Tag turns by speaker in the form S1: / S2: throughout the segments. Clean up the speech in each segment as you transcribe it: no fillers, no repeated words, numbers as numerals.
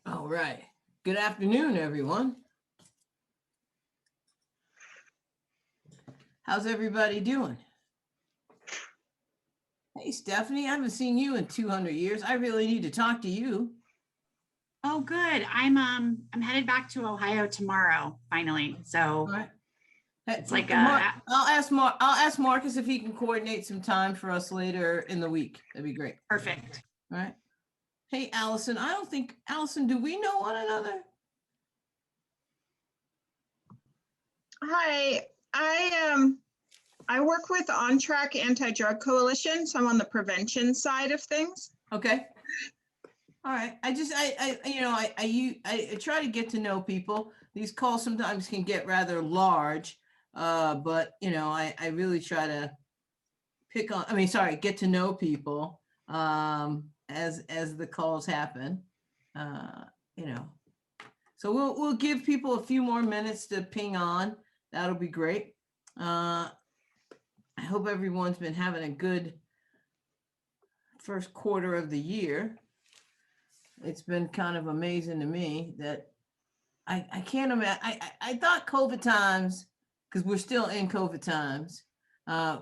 S1: All right. Good afternoon, everyone. How's everybody doing? Hey, Stephanie, I haven't seen you in 200 years. I really need to talk to you.
S2: Oh, good. I'm headed back to Ohio tomorrow, finally. So
S1: All right.
S2: it's like
S1: I'll ask Marcus if he can coordinate some time for us later in the week. That'd be great.
S2: perfect.
S1: All right. Hey, Allison, I don't think, Allison, do we know one another?
S3: Hi, I work with On Track Anti-Drug Coalition, so I'm on the prevention side of things.
S1: Okay. All right. I try to get to know people. These calls sometimes can get rather large, but I really try to get to know people as the calls happen. So we'll give people a few more minutes to ping on. That'll be great. I hope everyone's been having a good first quarter of the year. It's been kind of amazing to me that I can't imagine. I thought COVID times, because we're still in COVID times,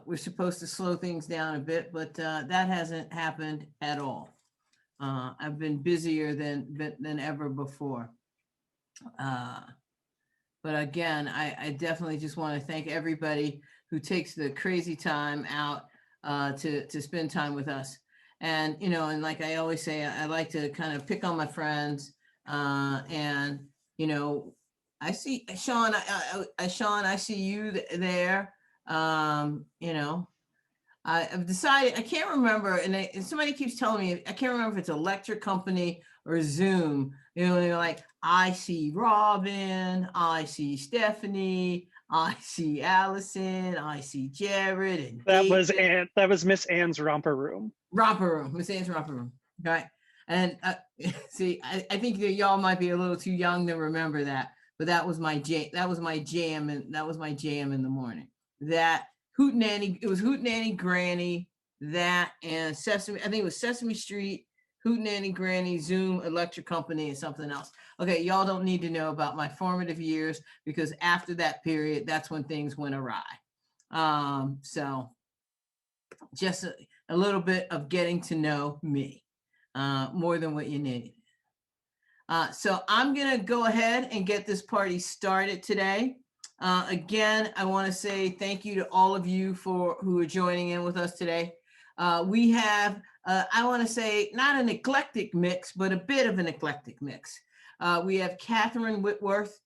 S1: we're supposed to slow things down a bit, but that hasn't happened at all. I've been busier than ever before. But again, I definitely just want to thank everybody who takes the crazy time out to spend time with us. And, and like I always say, I like to kind of pick on my friends. And, I see Sean, Sean, I see you there. I've decided, I can't remember, and somebody keeps telling me, I can't remember if it's Electric Company or Zoom. They're like, I see Robin, I see Stephanie, I see Allison, I see Jared, and
S4: that was Miss Ann's romper room.
S1: Miss Ann's romper room, right? And see, I think that y'all might be a little too young to remember that, but that was my jam. That was my jam, and that was my jam in the morning. That Hootenanny, it was Hootenanny Granny, that and Sesame. I think it was Sesame Street, Hootenanny Granny, Zoom, Electric Company, and something else. Okay, y'all don't need to know about my formative years, because after that period, that's when things went awry. So just a little bit of getting to know me, more than what you needed. So I'm gonna go ahead and get this party started today. Again, I want to say thank you to all of you who are joining in with us today. We have, I want to say, not an eclectic mix, but a bit of an eclectic mix. We have Catherine Whitworth,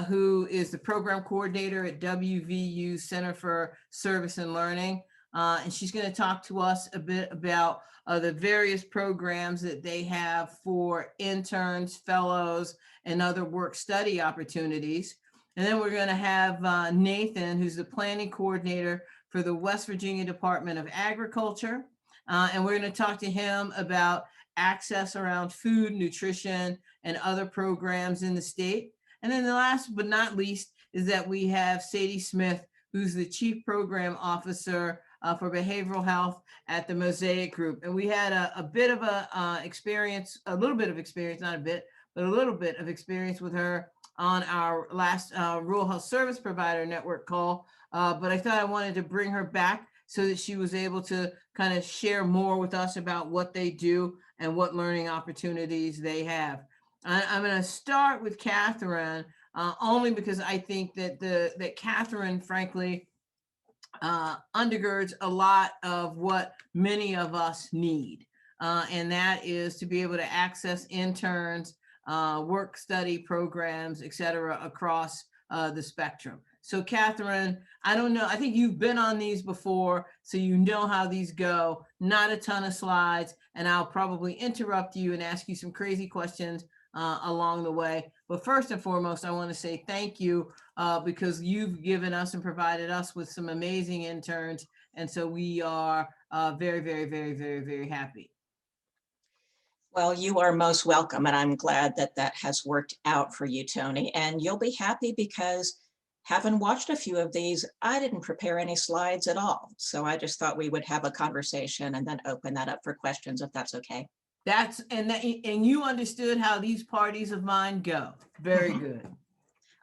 S1: who is the program coordinator at WVU Center for Service and Learning. And she's going to talk to us a bit about the various programs that they have for interns, fellows, and other work study opportunities. And then we're going to have Nathan, who's the planning coordinator for the West Virginia Department of Agriculture. And we're going to talk to him about access around food, nutrition, and other programs in the state. And then the last but not least is that we have Sadie Smith, who's the Chief Program Officer for Behavioral Health at the Mosaic Group. And we had a bit of experience, a little bit of experience, not a bit, but a little bit of experience with her on our last Rural Health Service Provider Network call. But I thought I wanted to bring her back so that she was able to kind of share more with us about what they do and what learning opportunities they have. I'm going to start with Catherine, only because I think that Catherine, frankly, undergirds a lot of what many of us need. And that is to be able to access interns, work study programs, et cetera, across the spectrum. So Catherine, I don't know, I think you've been on these before, so you know how these go. Not a ton of slides, and I'll probably interrupt you and ask you some crazy questions along the way. But first and foremost, I want to say thank you because you've given us and provided us with some amazing interns. And so we are very, very, very, very, very happy.
S5: Well, you are most welcome, and I'm glad that that has worked out for you, Tony. And you'll be happy because having watched a few of these, I didn't prepare any slides at all. So I just thought we would have a conversation and then open that up for questions, if that's okay.
S1: And you understood how these parties of mine go. Very
S5: Mhm.
S1: good.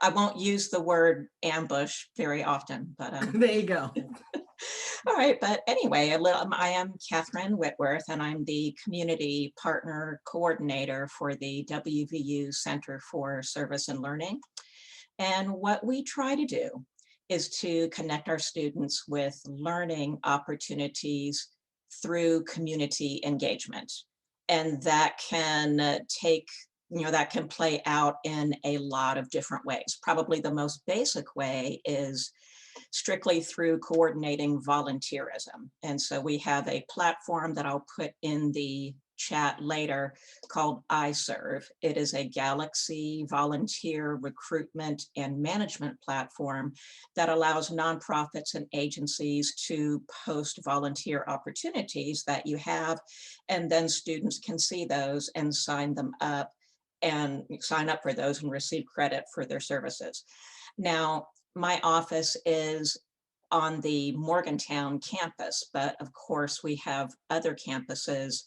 S5: I won't use the word ambush very often, but
S1: There you go.
S5: all right. But anyway, I am Catherine Whitworth, and I'm the Community Partner Coordinator for the WVU Center for Service and Learning. And what we try to do is to connect our students with learning opportunities through community engagement. And that can that can play out in a lot of different ways. Probably the most basic way is strictly through coordinating volunteerism. And so we have a platform that I'll put in the chat later called iServe. It is a Galaxy volunteer recruitment and management platform that allows nonprofits and agencies to post volunteer opportunities that you have, and then students can see those and sign up for those and receive credit for their services. Now, my office is on the Morgantown campus, but of course we have other campuses.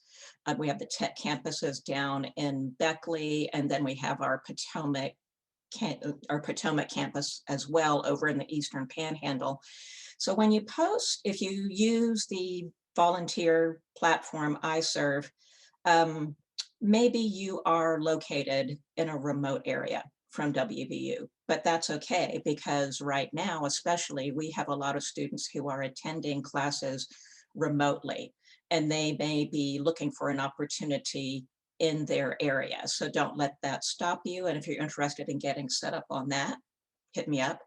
S5: We have the tech campuses down in Beckley, and then we have our Potomac campus as well over in the Eastern Panhandle. So when you post, if you use the volunteer platform iServe, maybe you are located in a remote area from WVU, but that's okay, because right now, especially, we have a lot of students who are attending classes remotely, and they may be looking for an opportunity in their area. So don't let that stop you. And if you're interested in getting set up on that, hit me up.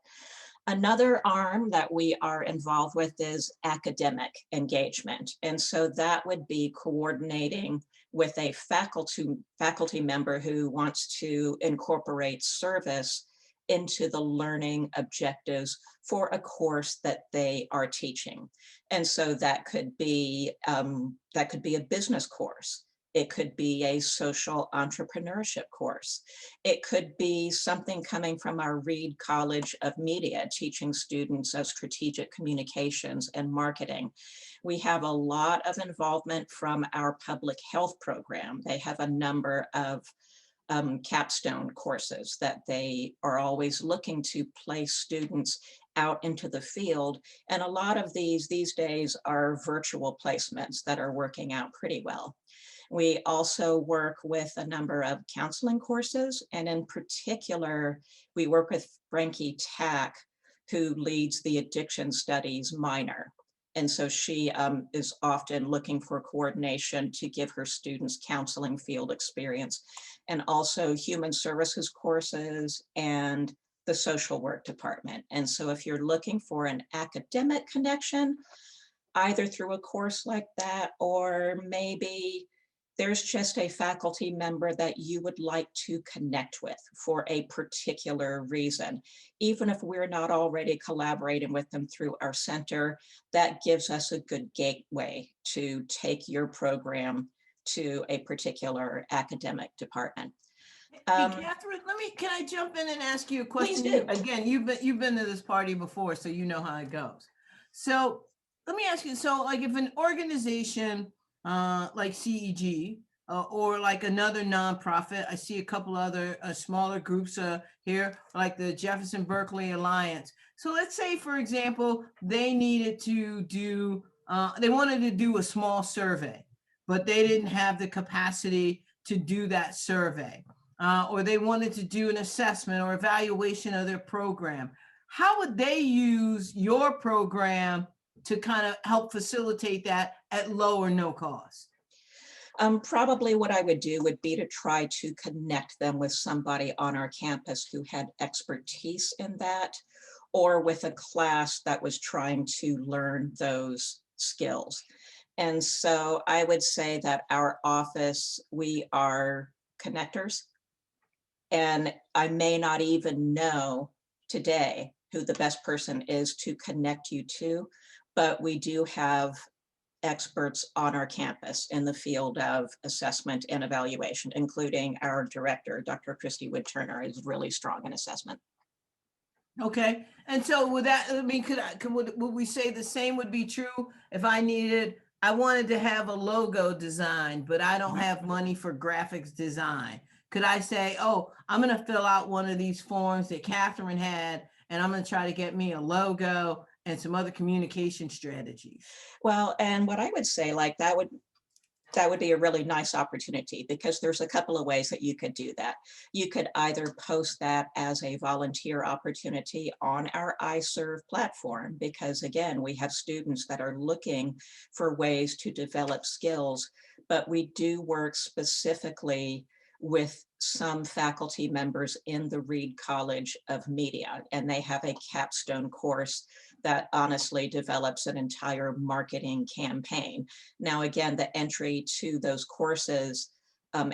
S5: Another arm that we are involved with is academic engagement. And so that would be coordinating with a faculty member who wants to incorporate service into the learning objectives for a course that they are teaching. And so that could be a business course. It could be a social entrepreneurship course. It could be something coming from our Reed College of Media, teaching students of strategic communications and marketing. We have a lot of involvement from our public health program. They have a number of capstone courses that they are always looking to place students out into the field. And a lot of these days are virtual placements that are working out pretty well. We also work with a number of counseling courses, and in particular, we work with Frankie Tack, who leads the addiction studies minor. And so she is often looking for coordination to give her students counseling field experience, and also human services courses and the social work department. And so if you're looking for an academic connection, either through a course like that, or maybe there's just a faculty member that you would like to connect with for a particular reason. Even if we're not already collaborating with them through our center, that gives us a good gateway to take your program to a particular academic department.
S1: Hey, Catherine, can I jump in and ask you a question?
S5: Please do.
S1: Again, you've been to this party before, so you know how it goes. So let me ask you, so like if an organization like CEG or like another nonprofit, I see a couple other smaller groups here, like the Jefferson Berkeley Alliance. So let's say, for example, they needed to do, they wanted to do a small survey, but they didn't have the capacity to do that survey. Or they wanted to do an assessment or evaluation of their program. How would they use your program to kind of help facilitate that at low or no cost?
S5: Probably what I would do would be to try to connect them with somebody on our campus who had expertise in that, or with a class that was trying to learn those skills. And so I would say that our office, we are connectors. And I may not even know today who the best person is to connect you to, but we do have experts on our campus in the field of assessment and evaluation, including our director, Dr. Christy Wood-Turner, is really strong in assessment.
S1: Okay, and so would that, I mean, would we say the same would be true if I I wanted to have a logo design, but I don't have money for graphics design. Could I say, oh, I'm going to fill out one of these forms that Catherine had, and I'm going to try to get me a logo and some other communication strategies?
S5: Well, and what I would say, like that would be a really nice opportunity, because there's a couple of ways that you could do that. You could either post that as a volunteer opportunity on our iServe platform, because again, we have students that are looking for ways to develop skills, but we do work specifically with some faculty members in the Reed College of Media, and they have a capstone course that honestly develops an entire marketing campaign. Now, again, the entry to those courses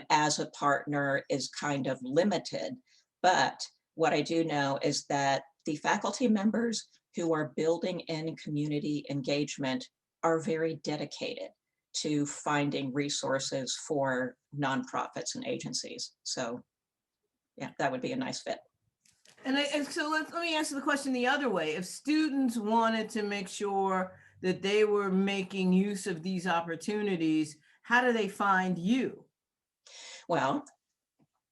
S5: as a partner is kind of limited, but what I do know is that the faculty members who are building in community engagement are very dedicated to finding resources for nonprofits and agencies. So yeah, that would be a nice fit.
S1: And so let me answer the question the other way. If students wanted to make sure that they were making use of these opportunities, how do they find you?
S5: Well,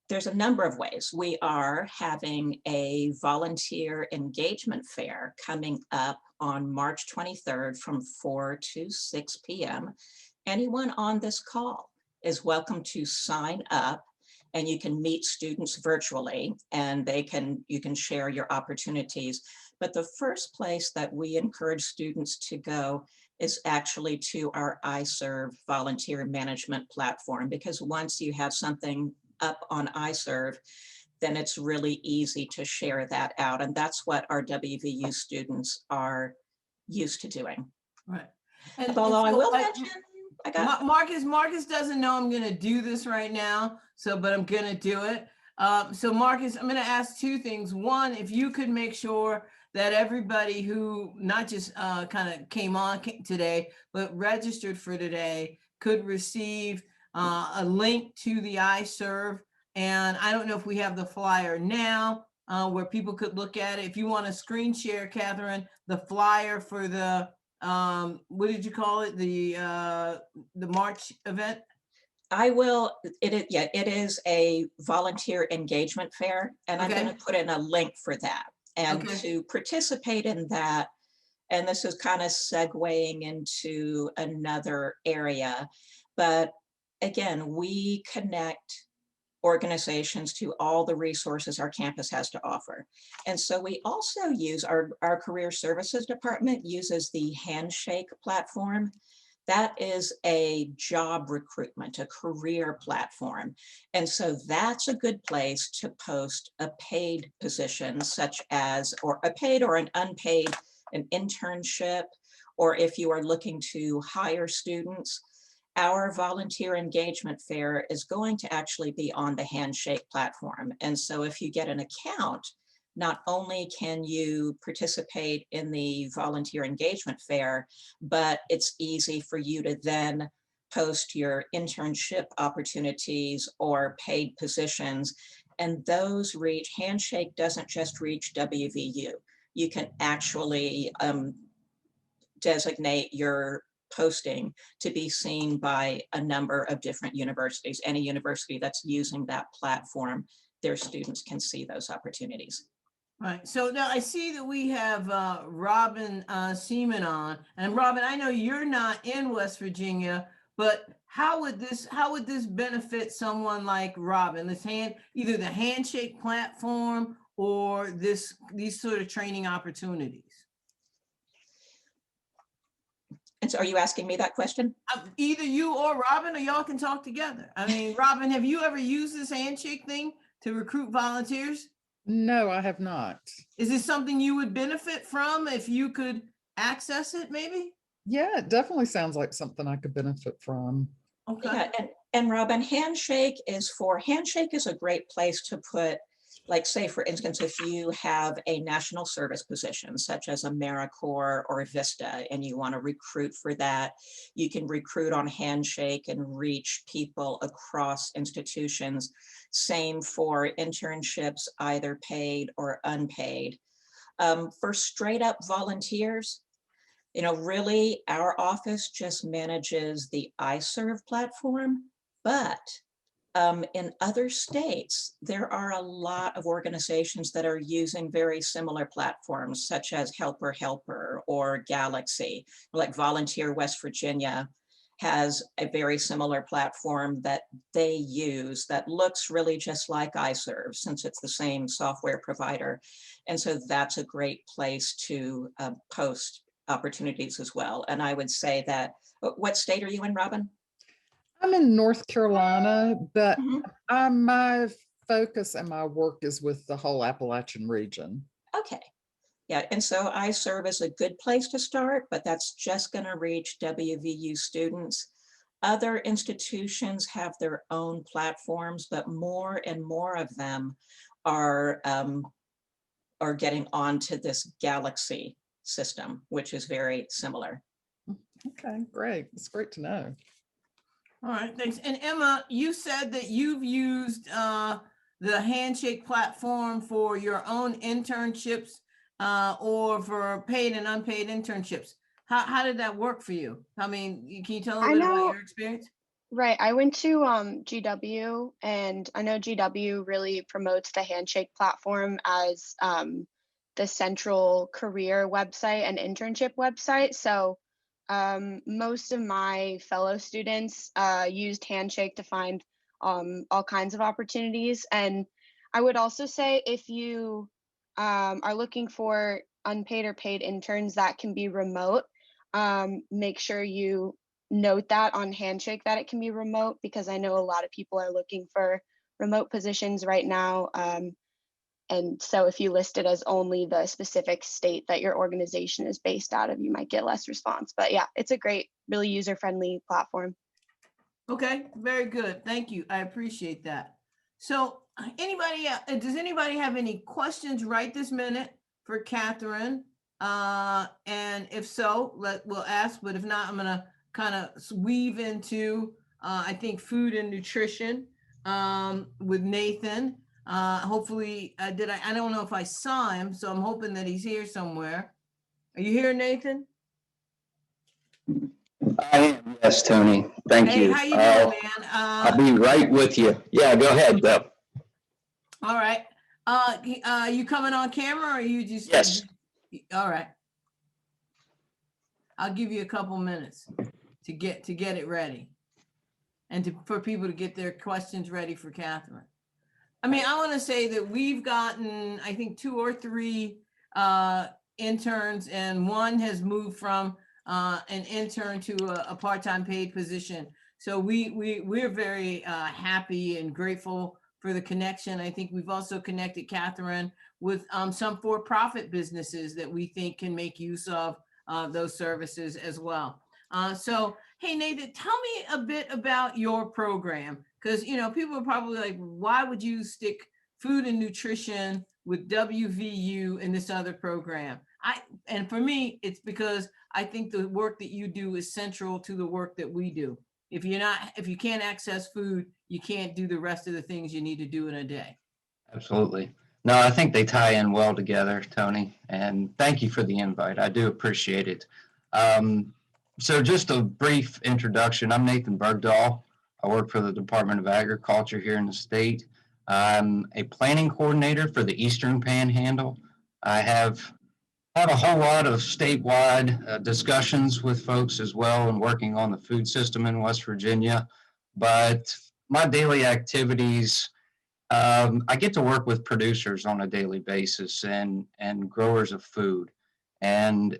S5: there's a number of ways. We are having a volunteer engagement fair coming up on March 23rd from 4 to 6 p.m. Anyone on this call is welcome to sign up, and you can meet students virtually, and you can share your opportunities. But the first place that we encourage students to go is actually to our iServe volunteer management platform, because once you have something up on iServe, then it's really easy to share that out. And that's what our WVU students are used to doing.
S1: Right.
S5: Although I
S1: so
S5: will mention,
S1: Marcus doesn't know I'm going to do this right now, but I'm going to do it. So Marcus, I'm going to ask two things. One, if you could make sure that everybody who not just kind of came today, but registered for today could receive a link to the iServe. And I don't know if we have the flyer now where people could look at it. If you want to screen share, Catherine, the flyer for the what did you call it? The March event?
S5: I will, it is a volunteer engagement fair, and I'm
S1: Okay.
S5: going to put in a link for that. And
S1: Okay.
S5: to participate in that, and this is kind of segueing into another area, but again, we connect organizations to all the resources our campus has to offer. And so we also use our career services department uses the Handshake platform. That is a job recruitment, a career platform. And so that's a good place to post a paid position, such as, or a paid or an unpaid, an internship, or if you are looking to hire students. Our volunteer engagement fair is going to actually be on the Handshake platform. And so if you get an account, not only can you participate in the volunteer engagement fair, but it's easy for you to then post your internship opportunities or paid positions. And those Handshake doesn't just reach WVU. You can actually designate your posting to be seen by a number of different universities. Any university that's using that platform, their students can see those opportunities.
S1: Right. So now I see that we have Robin Seaman on, and Robin, I know you're not in West Virginia, but how would this benefit someone like Robin? Either the Handshake platform or these sort of training opportunities.
S5: And so are you asking me that question?
S1: Either you or Robin, or y'all can talk together. I mean, Robin, have you ever used this Handshake thing to recruit volunteers?
S6: No, I have not.
S1: Is this something you would benefit from if you could access it, maybe?
S6: Yeah, it definitely sounds like something I could benefit from.
S1: Okay.
S5: Yeah, and Robin, Handshake is a great place to put, like, say, for instance, if you have a national service position, such as AmeriCorps or Vista, and you want to recruit for that, you can recruit on Handshake and reach people across institutions. Same for internships, either paid or unpaid. For straight up volunteers, Really, our office just manages the iServe platform, but in other states, there are a lot of organizations that are using very similar platforms, such as Helper Helper or Galaxy, like Volunteer West Virginia has a very similar platform that they use that looks really just like iServe, since it's the same software provider. And so that's a great place to post opportunities as well. And I would say that, what state are you in, Robin?
S6: I'm in North Carolina, but
S5: Mhm.
S6: my focus and my work is with the whole Appalachian region.
S5: Okay. Yeah, and so iServe is a good place to start, but that's just going to reach WVU students. Other institutions have their own platforms, but more and more of them are getting onto this Galaxy system, which is very similar.
S6: Okay, great. It's great to know.
S1: All right, thanks. And Emma, you said that you've used the Handshake platform for your own internships or for paid and unpaid internships. How did that work for you? I mean, can you tell a
S7: I
S1: little bit about
S7: know,
S1: your experience?
S7: right. I went to GW, and I know GW really promotes the Handshake platform as the central career website and internship website. So most of my fellow students used Handshake to find all kinds of opportunities. And I would also say if you are looking for unpaid or paid interns that can be remote, make sure you note that on Handshake that it can be remote, because I know a lot of people are looking for remote positions right now. And so if you list it as only the specific state that your organization is based out of, you might get less response. But yeah, it's a great, really user-friendly platform.
S1: Okay, very good. Thank you. I appreciate that. So anybody, does anybody have any questions right this minute for Catherine? And if so, we'll ask, but if not, I'm gonna kind of weave into, I think, food and nutrition with Nathan. Hopefully, I don't know if I saw him, so I'm hoping that he's here somewhere. Are you here, Nathan?
S8: I am, yes, Tony. Thank
S1: Hey,
S8: you.
S1: how you doing, man?
S8: I'll be right with you. Yeah, go ahead, though.
S1: All right. You coming on camera or are you just?
S8: Yes.
S1: All right. I'll give you a couple minutes to get it ready and for people to get their questions ready for Catherine. I mean, I want to say that we've gotten, I think, 2 or 3 interns, and one has moved from an intern to a part-time paid position. So we're very happy and grateful for the connection. I think we've also connected Catherine with some for-profit businesses that we think can make use of those services as well. So, hey, Nathan, tell me a bit about your program, because, people are probably like, why would you stick food and nutrition with WVU in this other program? And for me, it's because I think the work that you do is central to the work that we do. If you can't access food, you can't do the rest of the things you need to do in a day.
S8: Absolutely. No, I think they tie in well together, Tony, and thank you for the invite. I do appreciate it. So just a brief introduction. I'm Nathan Bergoll. I work for the Department of Agriculture here in the state. I'm a planning coordinator for the Eastern Panhandle. I have a whole lot of statewide discussions with folks as well, and working on the food system in West Virginia. But my daily activities, I get to work with producers on a daily basis and growers of food. And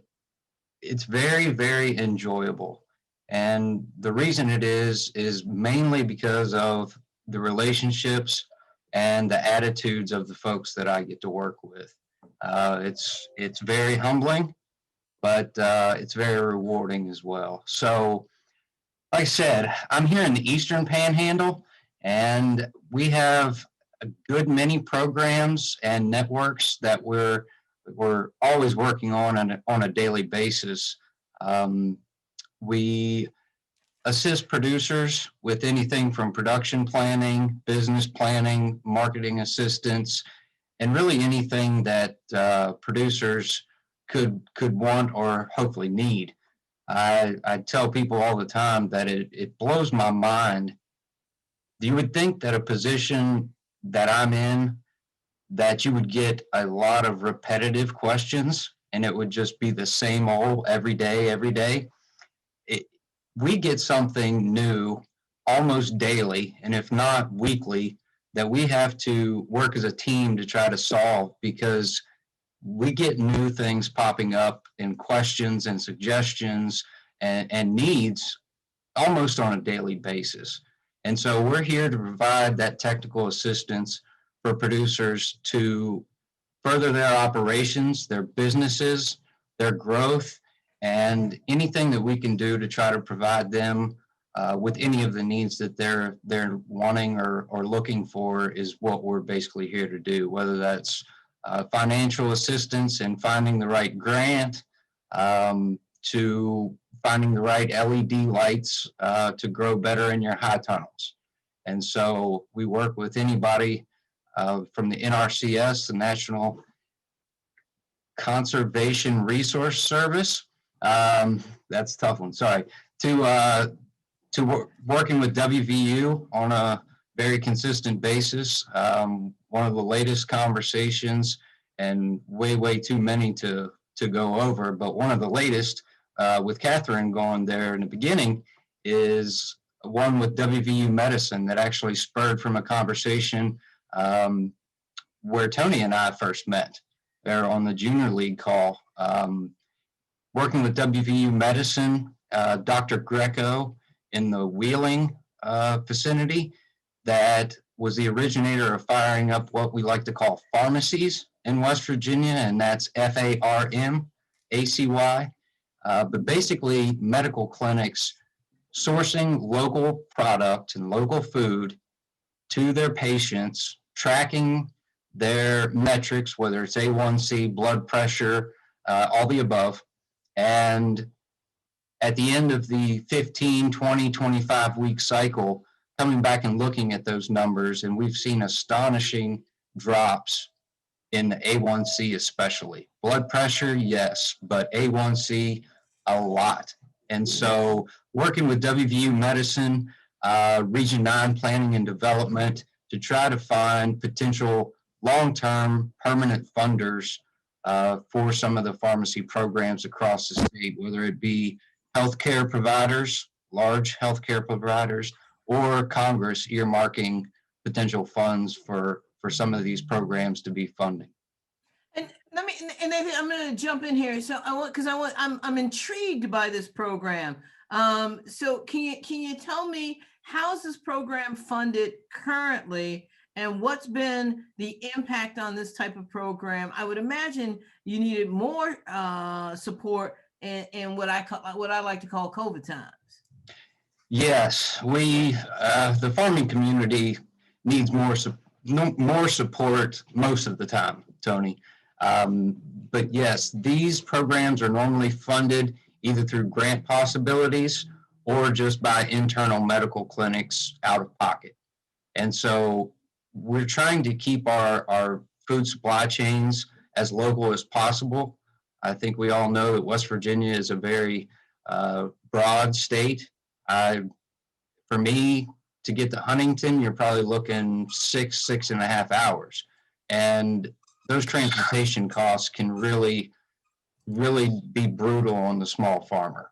S8: it's very, very enjoyable. And the reason it is mainly because of the relationships and the attitudes of the folks that I get to work with. It's very humbling, but it's very rewarding as well. So, like I said, I'm here in the Eastern Panhandle, and we have a good many programs and networks that we're always working on a daily basis. We assist producers with anything from production planning, business planning, marketing assistance, and really anything that producers could want or hopefully need. I tell people all the time that it blows my mind. You would think that a position that I'm in, that you would get a lot of repetitive questions and it would just be the same old every day. We get something new almost daily, and if not weekly, that we have to work as a team to try to solve, because we get new things popping up and questions and suggestions and needs almost on a daily basis. And so we're here to provide that technical assistance for producers to further their operations, their businesses, their growth, and anything that we can do to try to provide them with any of the needs that they're wanting or looking for is what we're basically here to do, whether that's financial assistance in finding the right grant, to finding the right LED lights to grow better in your high tunnels. And so we work with anybody from the NRCS, the National Conservation Resource Service. That's a tough one, sorry. To working with WVU on a very consistent basis. One of the latest conversations, and way too many to go over, but one of the latest with Catherine going there in the beginning is one with WVU Medicine that actually spurred from a conversation where Tony and I first met there on the Junior League call. Working with WVU Medicine, Dr. Greco in the Wheeling vicinity, that was the originator of firing up what we like to call pharmacies in West Virginia, and that's FARMACY. But basically medical clinics sourcing local product and local food to their patients, tracking their metrics, whether it's A1C, blood pressure, all the above. And at the end of the 15, 20, 25 week cycle, coming back and looking at those numbers, and we've seen astonishing drops in the A1C especially. Blood pressure, yes, but A1C, a lot. And so working with WVU Medicine, Region 9 Planning and Development to try to find potential long-term permanent funders for some of the pharmacy programs across the state, whether it be healthcare providers, large healthcare providers, or Congress earmarking potential funds for some of these programs to be funding.
S1: And I'm going to jump in here. So I'm intrigued by this program. So can you tell me, how's this program funded currently, and what's been the impact on this type of program? I would imagine you needed more support in what I like to call COVID times.
S8: Yes, the farming community needs more support most of the time, Tony. But yes, these programs are normally funded either through grant possibilities or just by internal medical clinics out of pocket. And so we're trying to keep our food supply chains as local as possible. I think we all know that West Virginia is a very broad state. For me, to get to Huntington, you're probably looking 6.5 hours. And those transportation costs can really be brutal on the small farmer.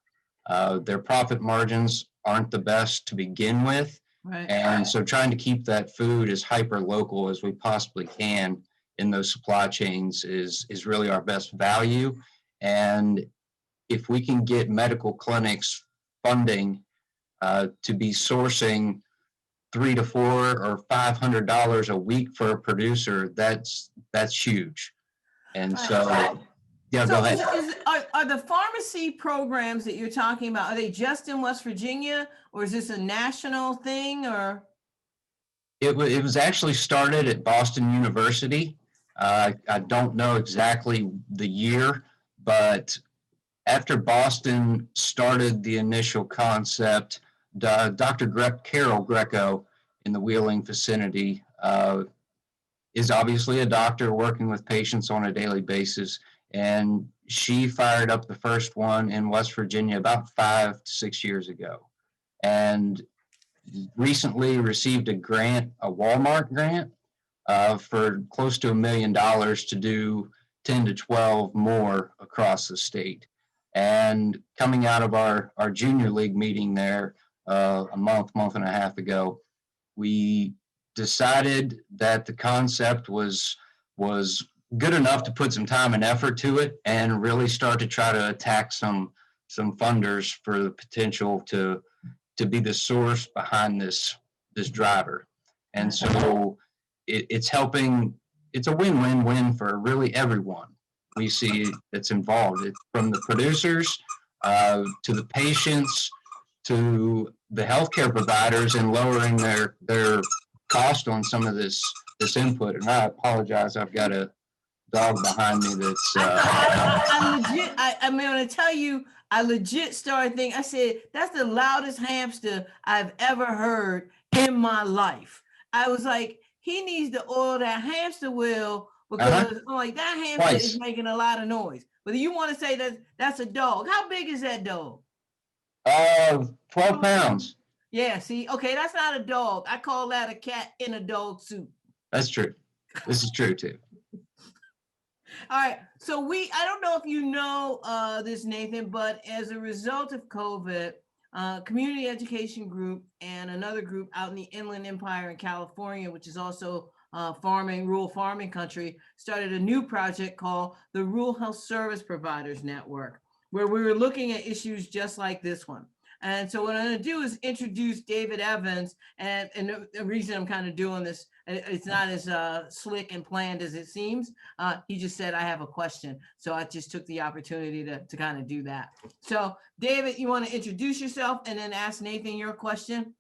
S8: Their profit margins aren't the best to begin with.
S1: Right.
S8: And so trying to keep that food as hyper local as we possibly can in those supply chains is really our best value. And if we can get medical clinics funding to be sourcing $300 to $400 or $500 a week for a producer, that's huge. And so, yeah,
S1: so
S8: go ahead.
S1: Are the pharmacy programs that you're talking about, are they just in West Virginia, or is this a national thing? Or
S8: it was actually started at Boston University. I don't know exactly the year, but after Boston started the initial concept, Dr. Carol Greco in the Wheeling vicinity is obviously a doctor working with patients on a daily basis, And she fired up the first one in West Virginia about 5 to 6 years ago. And recently received a grant, a Walmart grant, for close to $1 million to do 10 to 12 more across the state. And coming out of our junior league meeting there a month and a half ago, we decided that the concept was good enough to put some time and effort to it and really start to try to attack some funders for the potential to be the source behind this driver. And so it's helping, it's a win-win-win for really everyone we see that's involved. It's from the producers to the patients to the healthcare providers and lowering their cost on some of this input. And I apologize, I've got a dog behind me that's
S1: I'm going to tell you, I legit started thinking, I said, that's the loudest hamster I've ever heard in my life. I was like, he needs to oil that hamster wheel because I'm like, that hamster is making a lot of noise. But you want to say that that's a dog. How big is that dog?
S8: 12 pounds.
S1: Yeah, see, okay, that's not a dog. I call that a cat in a dog suit.
S8: That's true. This is true too.
S1: All right, so I don't know if you know this, Nathan, but as a result of COVID, Community Education Group and another group out in the Inland Empire in California, which is also rural farming country, started a new project called the Rural Health Service Providers Network, where we were looking at issues just like this one. And so what I'm going to do is introduce David Evans. And the reason I'm kind of doing this, it's not as slick and planned as it seems. He just said, I have a question. So I just took the opportunity to kind of do that. So David, you want to introduce yourself and then ask Nathan your question?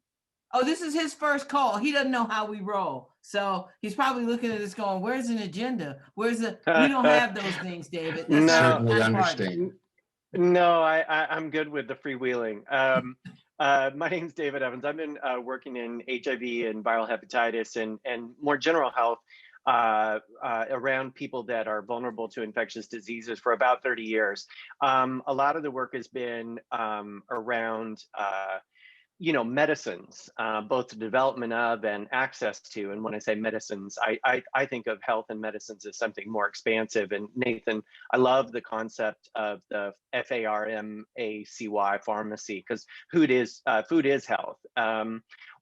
S1: Oh, this is his first call. He doesn't know how we roll. So he's probably looking at this going, where's an agenda? We don't have those things, David. That's
S9: No,
S8: certainly understand.
S9: No, I'm good with the freewheeling. My name's David Evans. I've been working in HIV and viral hepatitis and more general health around people that are vulnerable to infectious diseases for about 30 years. A lot of the work has been around medicines, both the development of and access to. And when I say medicines, I think of health and medicines as something more expansive. And Nathan, I love the concept of the FARMACY, pharmacy, because food is health.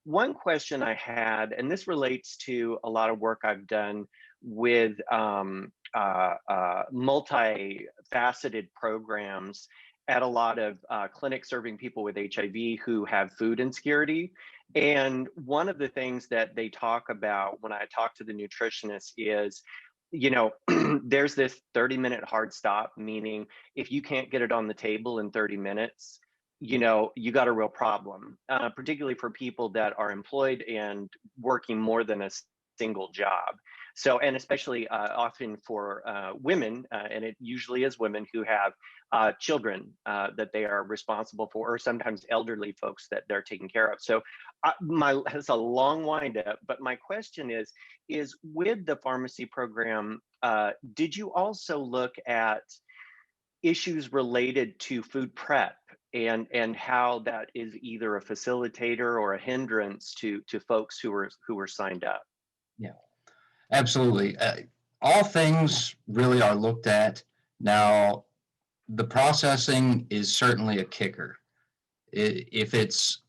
S9: One question I had, and this relates to a lot of work I've done with multifaceted programs at a lot of clinics serving people with HIV who have food insecurity. And one of the things that they talk about when I talk to the nutritionist is, there's this 30-minute hard stop, meaning if you can't get it on the table in 30 minutes, you got a real problem, particularly for people that are employed and working more than a single job. So, and especially often for women, and it usually is women who have children that they are responsible for, or sometimes elderly folks that they're taking care of. So it's a long wind up, but my question is with the pharmacy program, did you also look at issues related to food prep and how that is either a facilitator or a hindrance to folks who were signed up?
S8: Yeah, absolutely. All things really are looked at. Now, the processing is certainly a kicker. If it's,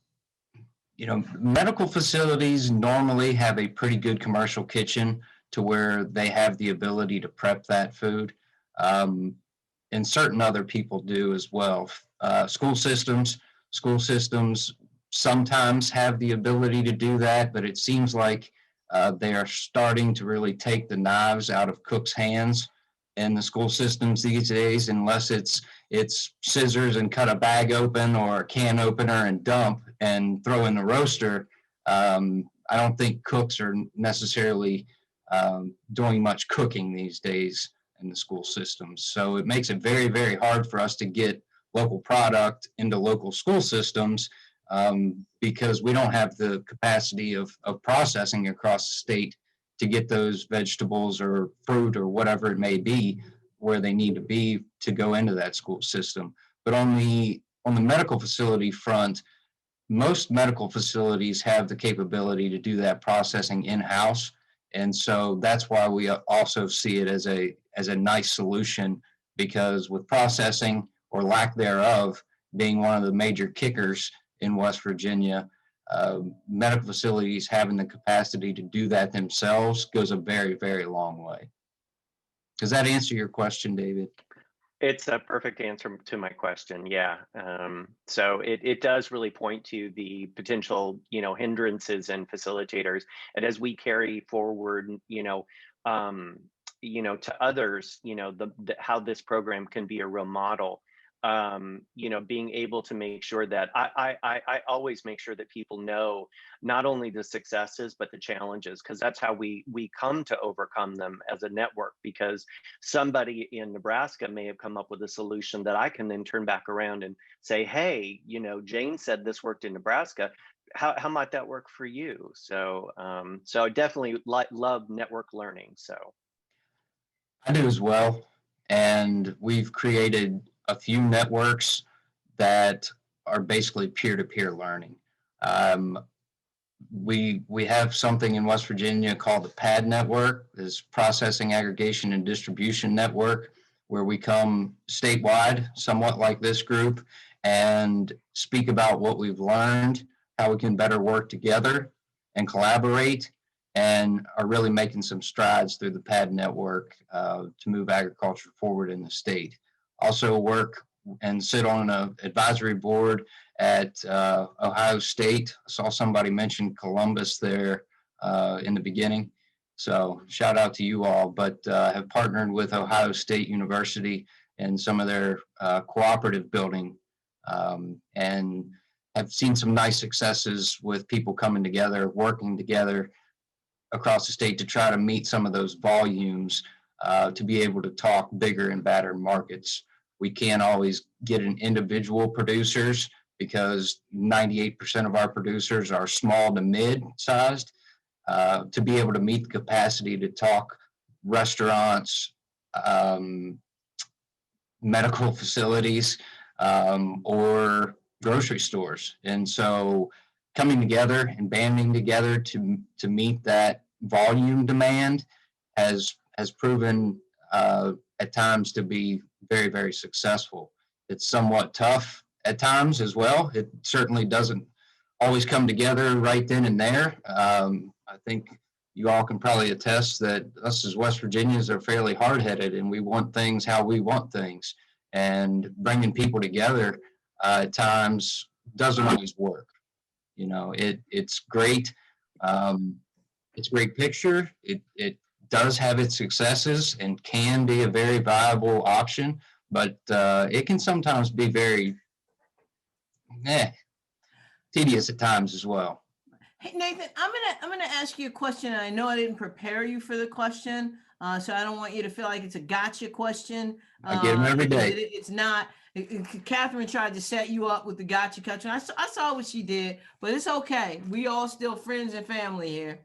S8: medical facilities normally have a pretty good commercial kitchen to where they have the ability to prep that food. And certain other people do as well. School systems sometimes have the ability to do that, but it seems like they are starting to really take the knives out of cooks' hands in the school systems these days, unless it's scissors and cut a bag open or a can opener and dump and throw in the roaster. I don't think cooks are necessarily doing much cooking these days in the school systems. So it makes it very, very hard for us to get local product into local school systems because we don't have the capacity of processing across the state to get those vegetables or fruit or whatever it may be where they need to be to go into that school system. But on the medical facility front, most medical facilities have the capability to do that processing in-house. And so that's why we also see it as a nice solution, because with processing or lack thereof being one of the major kickers in West Virginia, medical facilities having the capacity to do that themselves goes a very, very long way. Does that answer your question, David?
S9: It's a perfect answer to my question. Yeah. So it does really point to the potential, hindrances and facilitators. And as we carry forward, to others, how this program can be a real model. Being able to make sure that I always make sure that people know not only the successes, but the challenges, because that's how we come to overcome them as a network, because somebody in Nebraska may have come up with a solution that I can then turn back around and say, hey, Jane said this worked in Nebraska. How might that work for you? So, so I definitely love network learning. So
S8: I do as well. And we've created a few networks that are basically peer-to-peer learning. We have something in West Virginia called the PAD network, this Processing Aggregation and Distribution Network, where we come statewide, somewhat like this group, and speak about what we've learned, how we can better work together and collaborate, and are really making some strides through the PAD network to move agriculture forward in the state. Also work and sit on an advisory board at Ohio State. I saw somebody mention Columbus there in the beginning. So shout out to you all, but have partnered with Ohio State University and some of their cooperative building and have seen some nice successes with people coming together, working together across the state to try to meet some of those volumes to be able to talk bigger and better markets. We can't always get an individual producers because 98% of our producers are small to mid-sized. To be able to meet the capacity to talk restaurants, medical facilities, or grocery stores. And so coming together and banding together to meet that volume demand has proven at times to be very, very successful. It's somewhat tough at times as well. It certainly doesn't always come together right then and there. I think you all can probably attest that us as West Virginians are fairly hard-headed and we want things how we want things. And bringing people together at times doesn't always work. It's great. It's a great picture. It does have its successes and can be a very viable option, but it can sometimes be very tedious at times as well.
S1: Hey, Nathan, I'm gonna ask you a question. And I know I didn't prepare you for the question, so I don't want you to feel like it's a gotcha question.
S8: I get them every day.
S1: It's not. Catherine tried to set you up with the gotcha question. I saw what she did, but it's okay. We all still friends and family here.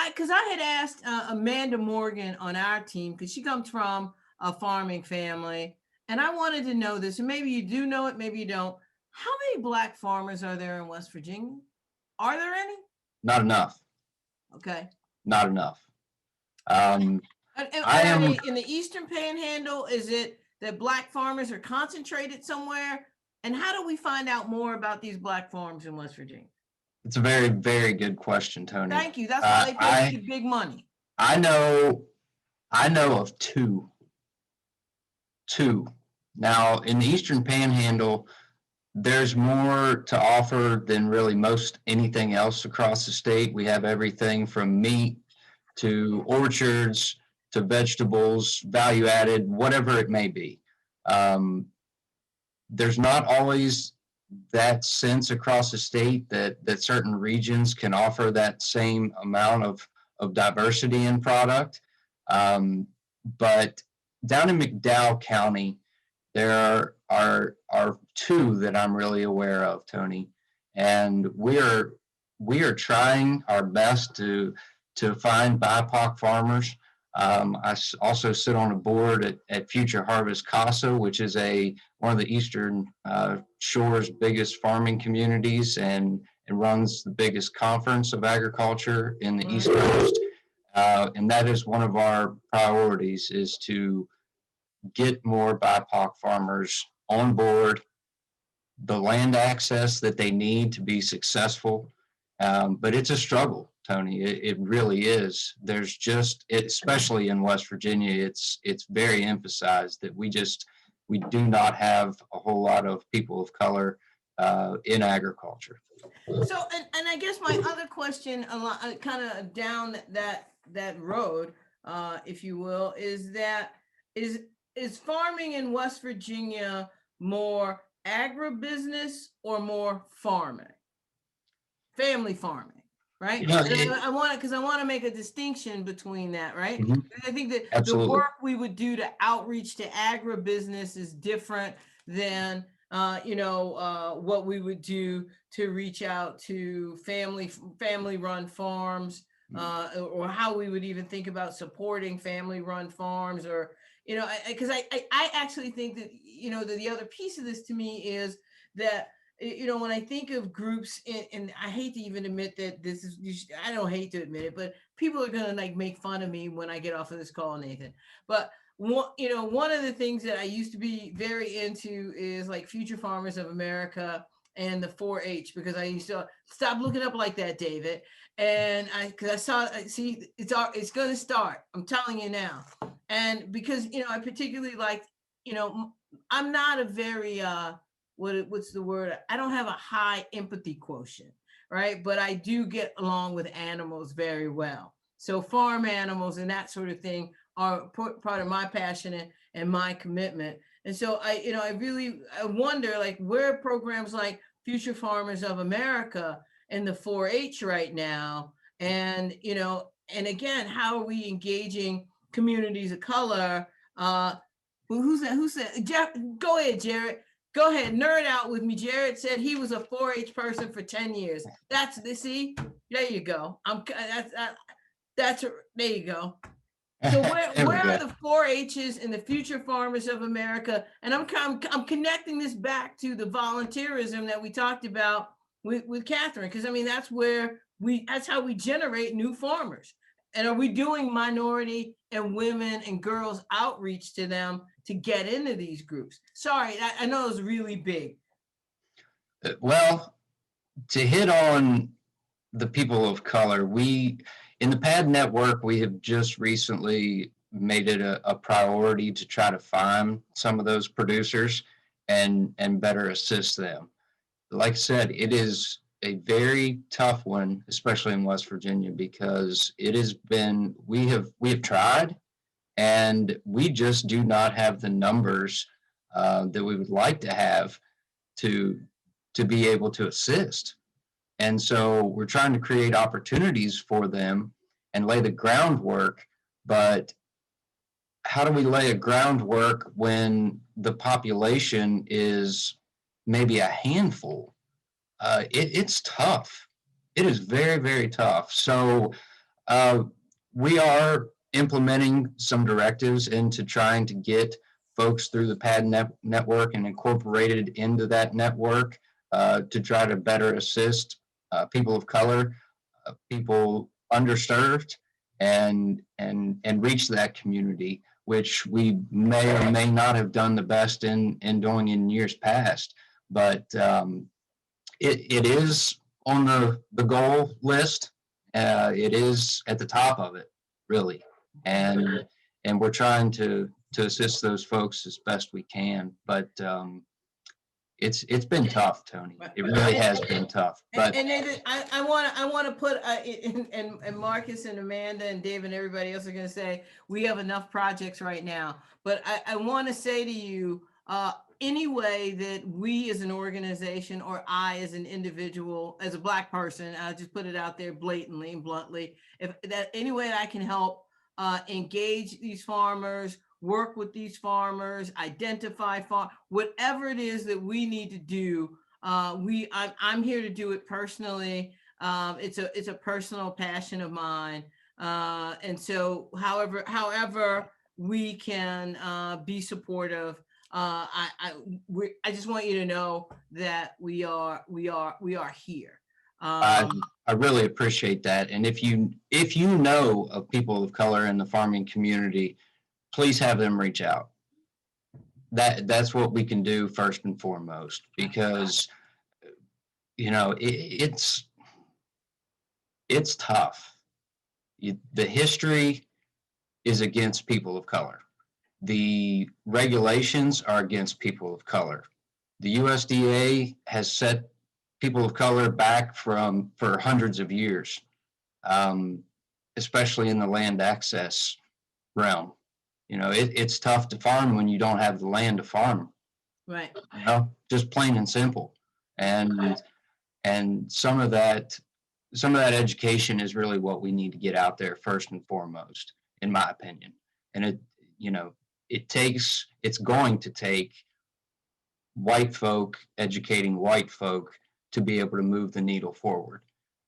S1: Because I had asked Amanda Morgan on our team, because she comes from a farming family, and I wanted to know this, and maybe you do know it, maybe you don't. How many Black farmers are there in West Virginia? Are there any?
S8: Not enough.
S1: Okay.
S8: Not enough.
S1: And are they in the Eastern Panhandle? Is it that Black farmers are concentrated somewhere? And how do we find out more about these Black farms in West Virginia?
S8: It's a very, very good question, Tony.
S1: Thank you. That's why they pay you big money.
S8: I know of two. Now, in the Eastern Panhandle, there's more to offer than really most anything else across the state. We have everything from meat to orchards to vegetables, value added, whatever it may be. There's not always that sense across the state that certain regions can offer that same amount of diversity in product. But down in McDowell County, there are two that I'm really aware of, Tony, and we are trying our best to find BIPOC farmers. Also sit on a board at Future Harvest Casa, which is one of the Eastern Shore's biggest farming communities and runs the biggest conference of agriculture in the East Coast. And that is one of our priorities, is to get more BIPOC farmers on board, the land access that they need to be successful. But it's a struggle, Tony. It really is. There's just, especially in West Virginia, it's very emphasized that we do not have a whole lot of people of color in agriculture.
S1: So, and I guess my other question, kind of down that road, if you will, is that is farming in West Virginia more agribusiness or more farming? Family farming, right?
S8: Yeah,
S1: I want to make a distinction between that, right?
S8: Mhm.
S1: I think that
S8: Absolutely.
S1: the work we would do to outreach to agribusiness is different than what we would do to reach out to family-run farms, or how we would even think about supporting family-run farms, or because I actually think that that the other piece of this to me is that when I think of groups, and I hate to even admit that this is, I don't hate to admit it, but people are gonna like make fun of me when I get off of this call, Nathan. But one of the things that I used to be very into is like Future Farmers of America and the 4-H, because I used to stop looking up like that, David. And because I see it's going to start. I'm telling you now. And because I particularly like I'm not a very what's the word? I don't have a high empathy quotient, right? But I do get along with animals very well. So farm animals and that sort of thing are part of my passion and my commitment. And so I wonder, like, where programs like Future Farmers of America and the 4-H right now, and and again, how are we engaging communities of color? Who said? Jeff, go ahead, Jared. Go ahead, nerd out with me. Jared said he was a 4-H person for 10 years. See, there you go. There you go. So where are the 4-H's and the Future Farmers of America? And I'm connecting this back to the volunteerism that we talked about with Catherine, because I mean that's how we generate new farmers. And are we doing minority and women and girls outreach to them to get into these groups? Sorry, I know it was really big.
S8: Well, to hit on the people of color, in the PAD network, we have just recently made it a priority to try to find some of those producers and better assist them. Like I said, it is a very tough one, especially in West Virginia, because it has been, we have tried, and we just do not have the numbers that we would like to have to be able to assist. And so we're trying to create opportunities for them and lay the groundwork, but how do we lay a groundwork when the population is maybe a handful? It's tough. It is very, very tough. So we are implementing some directives into trying to get folks through the PAD network and incorporated into that network to try to better assist people of color, people underserved, and reach that community, which we may or may not have done the best in doing in years past. But it is on the goal list. It is at the top of it, really, and we're trying to assist those folks as best we can. But it's been tough, Tony. It really has been tough. But
S1: and Nathan, I want to put and Marcus and Amanda and Dave and everybody else are going to say we have enough projects right now. But I want to say to you, any way that we as an organization, or I as an individual, as a Black person, I'll just put it out there blatantly and bluntly, if that any way that I can help engage these farmers, work with these farmers, identify whatever it is that we need to do. I'm here to do it personally. It's a personal passion of mine. And so however we can be supportive, I just want you to know that we are here.
S8: I really appreciate that. And if you know of people of color in the farming community, please have them reach out. That's what we can do first and foremost, because it's tough. The history is against people of color. The regulations are against people of color. The USDA has set people of color back for hundreds of years, especially in the land access realm. It's tough to farm when you don't have the land to farm.
S1: Right.
S8: Just plain and simple. And some of that education is really what we need to get out there first and foremost, in my opinion. And it's going to take white folk educating white folk to be able to move the needle forward.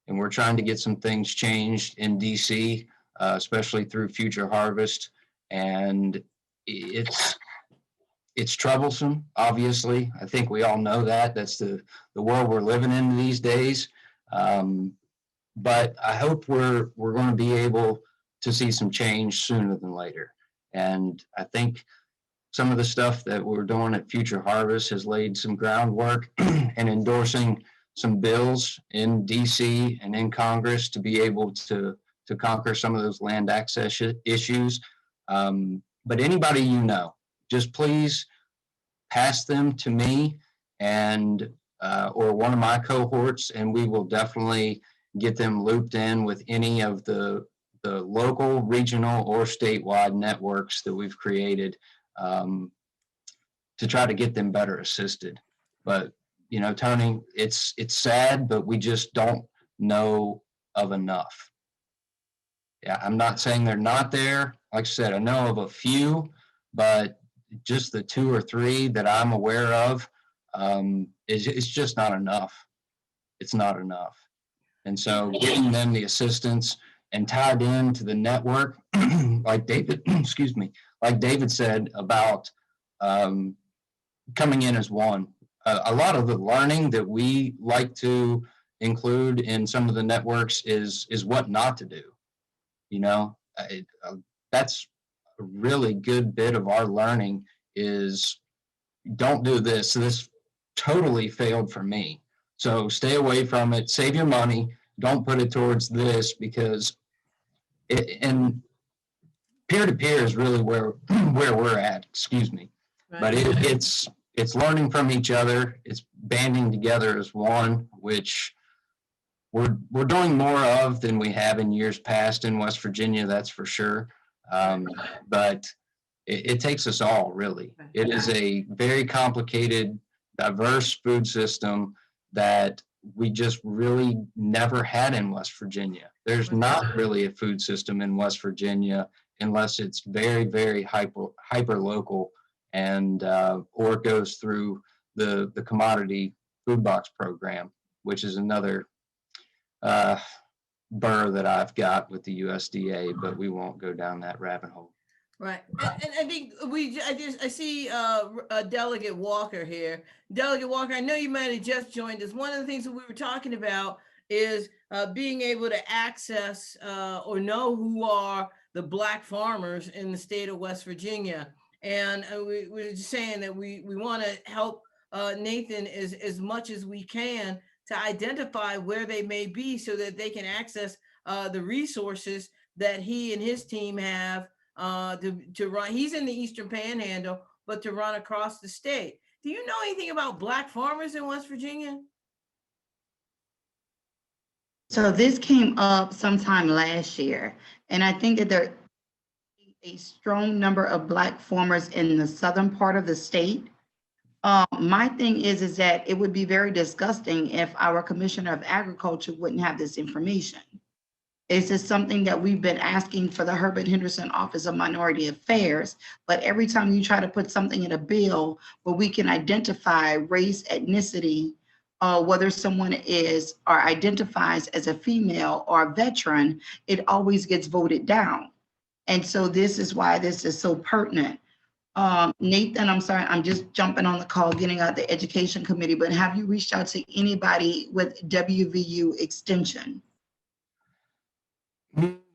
S8: And we're trying to get some things changed in DC, especially through Future Harvest. And it's troublesome, obviously. I think we all know that. That's the world we're living in these days. But I hope we're going to be able to see some change sooner than later. And I think some of the stuff that we're doing at Future Harvest has laid some groundwork and endorsing some bills in DC and in Congress to be able to conquer some of those land access issues. But anybody just please pass them to me and or one of my cohorts, and we will definitely get them looped in with any of the local, regional, or statewide networks that we've created to try to get them better assisted. But Tony, it's sad, but we just don't know of enough. Yeah, I'm not saying they're not there. Like I said, I know of a few, but just the 2 or 3 that I'm aware of, it's just not enough. It's not enough. And so getting them the assistance and tied into the network, like David, like David said about coming in as one. A lot of the learning that we like to include in some of the networks is what not to do. That's a really good bit of our learning is don't do this. So this totally failed for me. So stay away from it, save your money, don't put it towards this, because and peer-to-peer is really where we're at,
S1: Right.
S8: But it's learning from each other, it's banding together as one, which we're doing more of than we have in years past in West Virginia, that's for sure. But it takes us all, really. It is a very complicated, diverse food system that we just really never had in West Virginia. There's not really a food system in West Virginia unless it's very, very hyper local, and or it goes through the commodity food box program, which is another burr that I've got with the USDA, but we won't go down that rabbit hole.
S1: Right. And I think I see Delegate Walker here. Delegate Walker, I know you might have just joined us. One of the things that we were talking about is being able to access or know who are the Black farmers in the state of West Virginia. And we were just saying that we want to help Nathan as much as we can to identify where they may be so that they can access the resources that he and his team have to run. He's in the Eastern Panhandle, but to run across the state. Do you know anything about Black farmers in West Virginia?
S10: So this came up sometime last year, and I think that there are a strong number of Black farmers in the southern part of the state. My thing is that it would be very disgusting if our Commissioner of Agriculture wouldn't have this information. It's just something that we've been asking for the Herbert Henderson Office of Minority Affairs, but every time you try to put something in a bill where we can identify race, ethnicity, whether someone is or identifies as a female or a veteran, it always gets voted down. And so this is why this is so pertinent. Nathan, I'm sorry, I'm just jumping on the call, getting out the education committee, but have you reached out to anybody with WVU extension?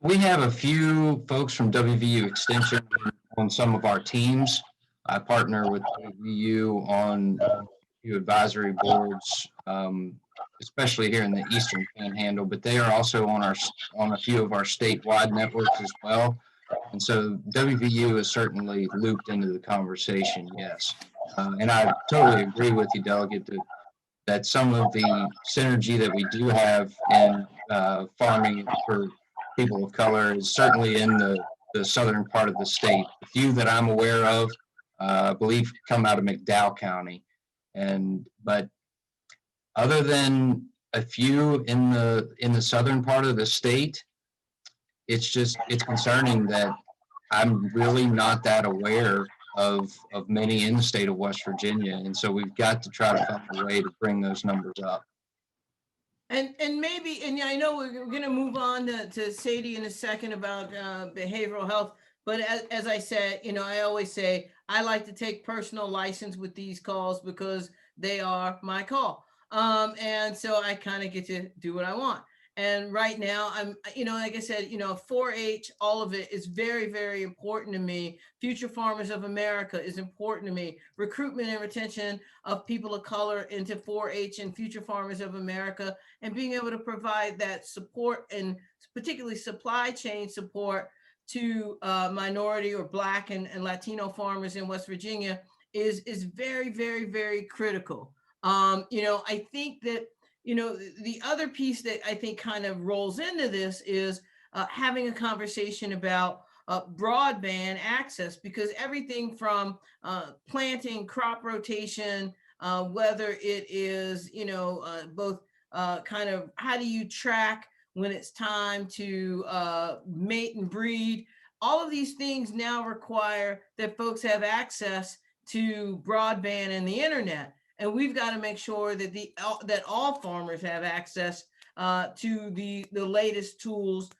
S8: We have a few folks from WVU Extension on some of our teams. I partner with WVU on a few advisory boards, especially here in the Eastern Panhandle, but they are also on a few of our statewide networks as well. And so WVU is certainly looped into the conversation, yes. And I totally agree with you, Delegate, that some of the synergy that we do have in farming for people of color is certainly in the southern part of the state. A few that I'm aware of, I believe, come out of McDowell County. But other than a few in the southern part of the state, it's concerning that I'm really not that aware of many in the state of West Virginia. And so we've got to try to find a way to bring those numbers up.
S1: And maybe, and I know we're going to move on to Sadie in a second about behavioral health. But as I said, I always say, I like to take personal license with these calls because they are my call. And so I kind of get to do what I want. And right now I'm, like I said, 4-H, all of it is very, very important to me. Future Farmers of America is important to me. Recruitment and retention of people of color into 4-H and Future Farmers of America, and being able to provide that support and particularly supply chain support to minority or Black and Latino farmers in West Virginia is very, very, very critical. I think that the other piece that I think kind of rolls into this is having a conversation about broadband access, because everything from planting, crop rotation, whether it is, both kind of how do you track when it's time to mate and breed, all of these things now require that folks have access to broadband and the internet. And we've got to make sure that that all farmers have access to the latest tools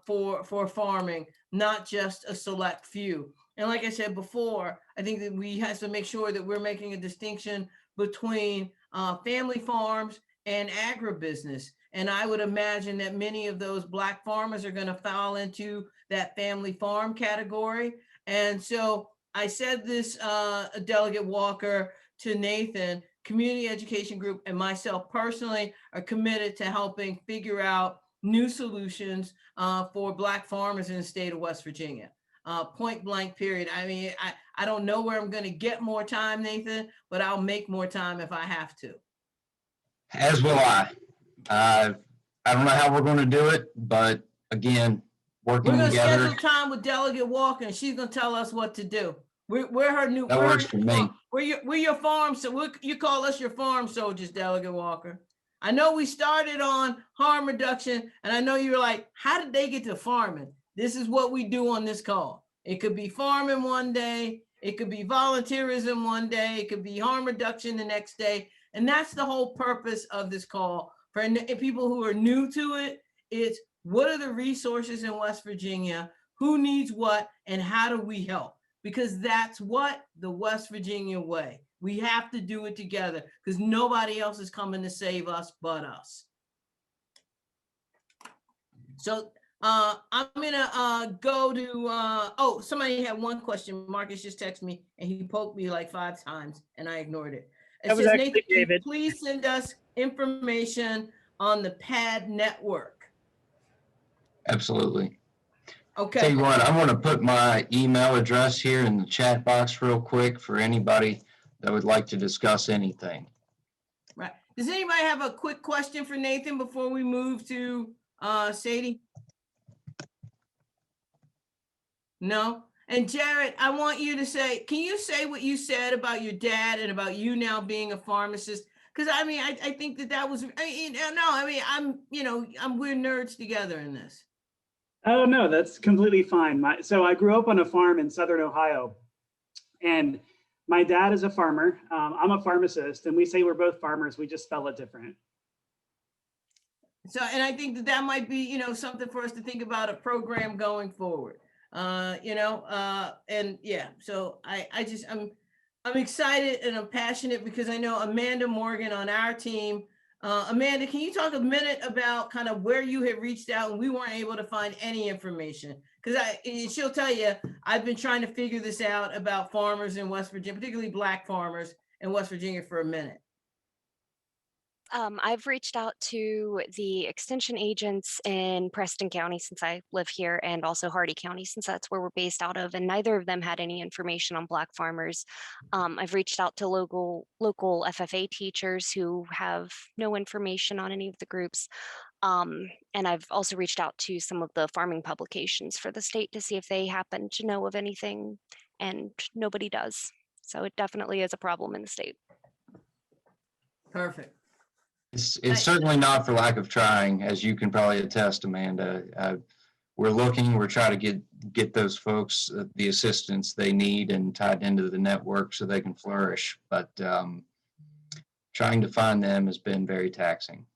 S1: for farming, not just a select few. And like I said before, I think that we have to make sure that we're making a distinction between family farms and agribusiness. And I would imagine that many of those Black farmers are going to fall into that family farm category. And so I said this, Delegate Walker, to Nathan, Community Education Group and myself personally are committed to helping figure out new solutions for Black farmers in the state of West Virginia. Point blank, period. I mean, I don't know where I'm going to get more time, Nathan, but I'll make more time if I have to.
S8: As will I. I don't know how we're going to do it, but again, working
S1: We're going to
S8: together.
S1: schedule time with Delegate Walker, and she's going to tell us what to do. We're her new.
S8: That works for me.
S1: We're your farm, so you call us your farm soldiers, Delegate Walker. I know we started on harm reduction, and I know you were like, how did they get to farming? This is what we do on this call. It could be farming one day, it could be volunteerism one day, it could be harm reduction the next day, and that's the whole purpose of this call. For people who are new to it, it's what are the resources in West Virginia, who needs what, and how do we help? Because that's what the West Virginia way. We have to do it together because nobody else is coming to save us but us. So I'm gonna go to, somebody had one question. Marcus just texted me and he poked me like 5 times and I ignored it. It says, Nathan, David, please send us information on the PAD network.
S8: Absolutely.
S1: Okay.
S8: Tell you what, I want to put my email address here in the chat box real quick for anybody that would like to discuss anything.
S1: Right. Does anybody have a quick question for Nathan before we move to Sadie? No? And Jared, I want you to say, can you say what you said about your dad and about you now being a pharmacist? Because I mean, I think that was, we're nerds together in this.
S11: Oh, no, that's completely fine. So I grew up on a farm in Southern Ohio, and My dad is a farmer. I'm a pharmacist, and we say we're both farmers. We just spell it different.
S1: So, and I think that that might be, you know, something for us to think about a program going forward. You know, and yeah, so I'm excited and I'm passionate because I know Amanda Morgan on our team. Amanda, can you talk a minute about kind of where you have reached out and we weren't able to find any information? Because she'll tell you, I've been trying to figure this out about farmers in West Virginia, particularly Black farmers in West Virginia for a minute.
S12: I've reached out to the extension agents in Preston County since I live here, and also Hardy County since that's where we're based out of, and neither of them had any information on Black farmers. I've reached out to local FFA teachers who have no information on any of the groups. And I've also reached out to some of the farming publications for the state to see if they happen to know of anything, and nobody does. So it definitely is a problem in the state.
S1: Perfect.
S8: It's certainly not for lack of trying, as you can probably attest, Amanda. We're looking, we're trying to get those folks the assistance they need and tied into the network so they can flourish. But trying to find them has been very taxing.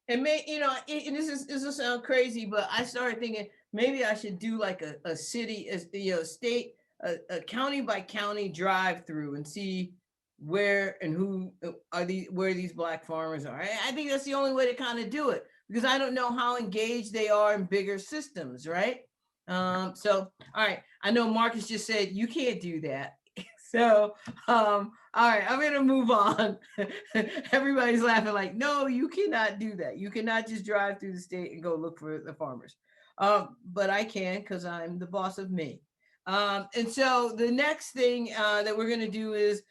S1: And you know, and this will sound crazy, but I started thinking maybe I should do like a city, you know, state, a county by county drive through and see where and who are where these Black farmers are. I think that's the only way to kind of do it, because I don't know how engaged they are in bigger systems, right? So, all right, I know Marcus just said you can't do that. So, all right, I'm gonna move on. Everybody's laughing like, no, you cannot do that. You cannot just drive through the state and go look for the farmers. But I can, because I'm the boss of me. And so the next thing that we're gonna do is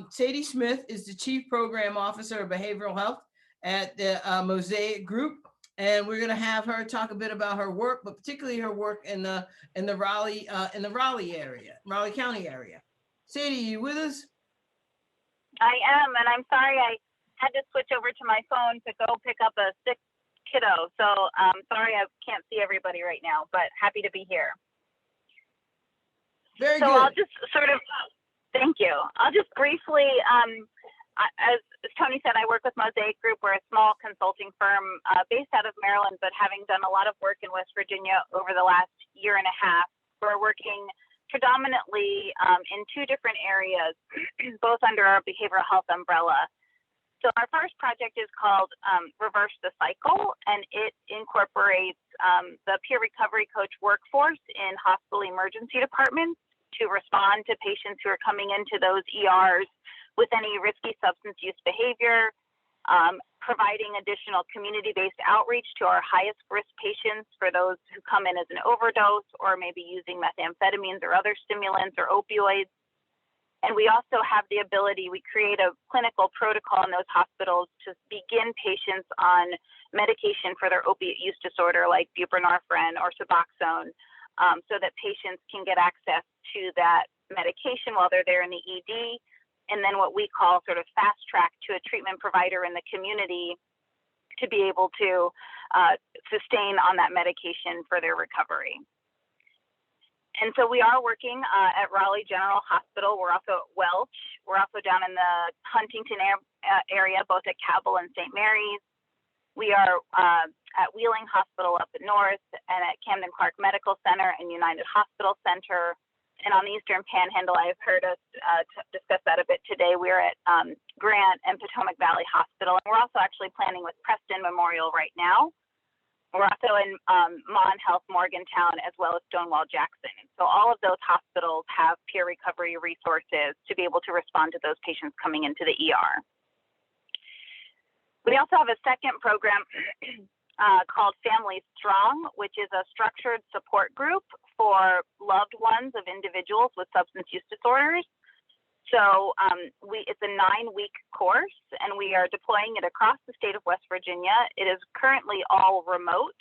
S1: Sadie Smith is the Chief Program Officer of Behavioral Health at the Mosaic Group. And we're gonna have her talk a bit about her work, but particularly her work in the Raleigh area, Raleigh County area. Sadie, you with us?
S13: I am, and I'm sorry I had to switch over to my phone to go pick up a sick kiddo. So sorry I can't see everybody right now, but happy to be here.
S1: Very
S13: so
S1: good.
S13: I'll just sort of, thank you. I'll just briefly, as Tony said, I work with Mosaic Group. We're a small consulting firm based out of Maryland, but having done a lot of work in West Virginia over the last year and a half, we're working predominantly in two different areas, both under our behavioral health umbrella. So our first project is called Reverse the Cycle, and it incorporates the peer recovery coach workforce in hospital emergency departments to respond to patients who are coming into those ERs with any risky substance use behavior, providing additional community-based outreach to our highest risk patients for those who come in as an overdose or maybe using methamphetamines or other stimulants or opioids. And we also have the ability, we create a clinical protocol in those hospitals to begin patients on medication for their opiate use disorder like buprenorphine or Suboxone, so that patients can get access to that medication while they're there in the ED. And then what we call sort of fast track to a treatment provider in the community to be able to sustain on that medication for their recovery. And so we are working at Raleigh General Hospital. We're also at Welch. We're also down in the Huntington area, both at Cabell and St. Mary's. We are at Wheeling Hospital up north and at Camden Clark Medical Center and United Hospital Center. And on the Eastern Panhandle, I've heard us discuss that a bit today. We're at Grant and Potomac Valley Hospital. And we're also actually planning with Preston Memorial right now. We're also in Mon Health Morgantown, as well as Stonewall Jackson. So all of those hospitals have peer recovery resources to be able to respond to those patients coming into the ER. We also have a second program called Family Strong, which is a structured support group for loved ones of individuals with substance use disorders. So it's a 9-week course, and we are deploying it across the state of West Virginia. It is currently all remote,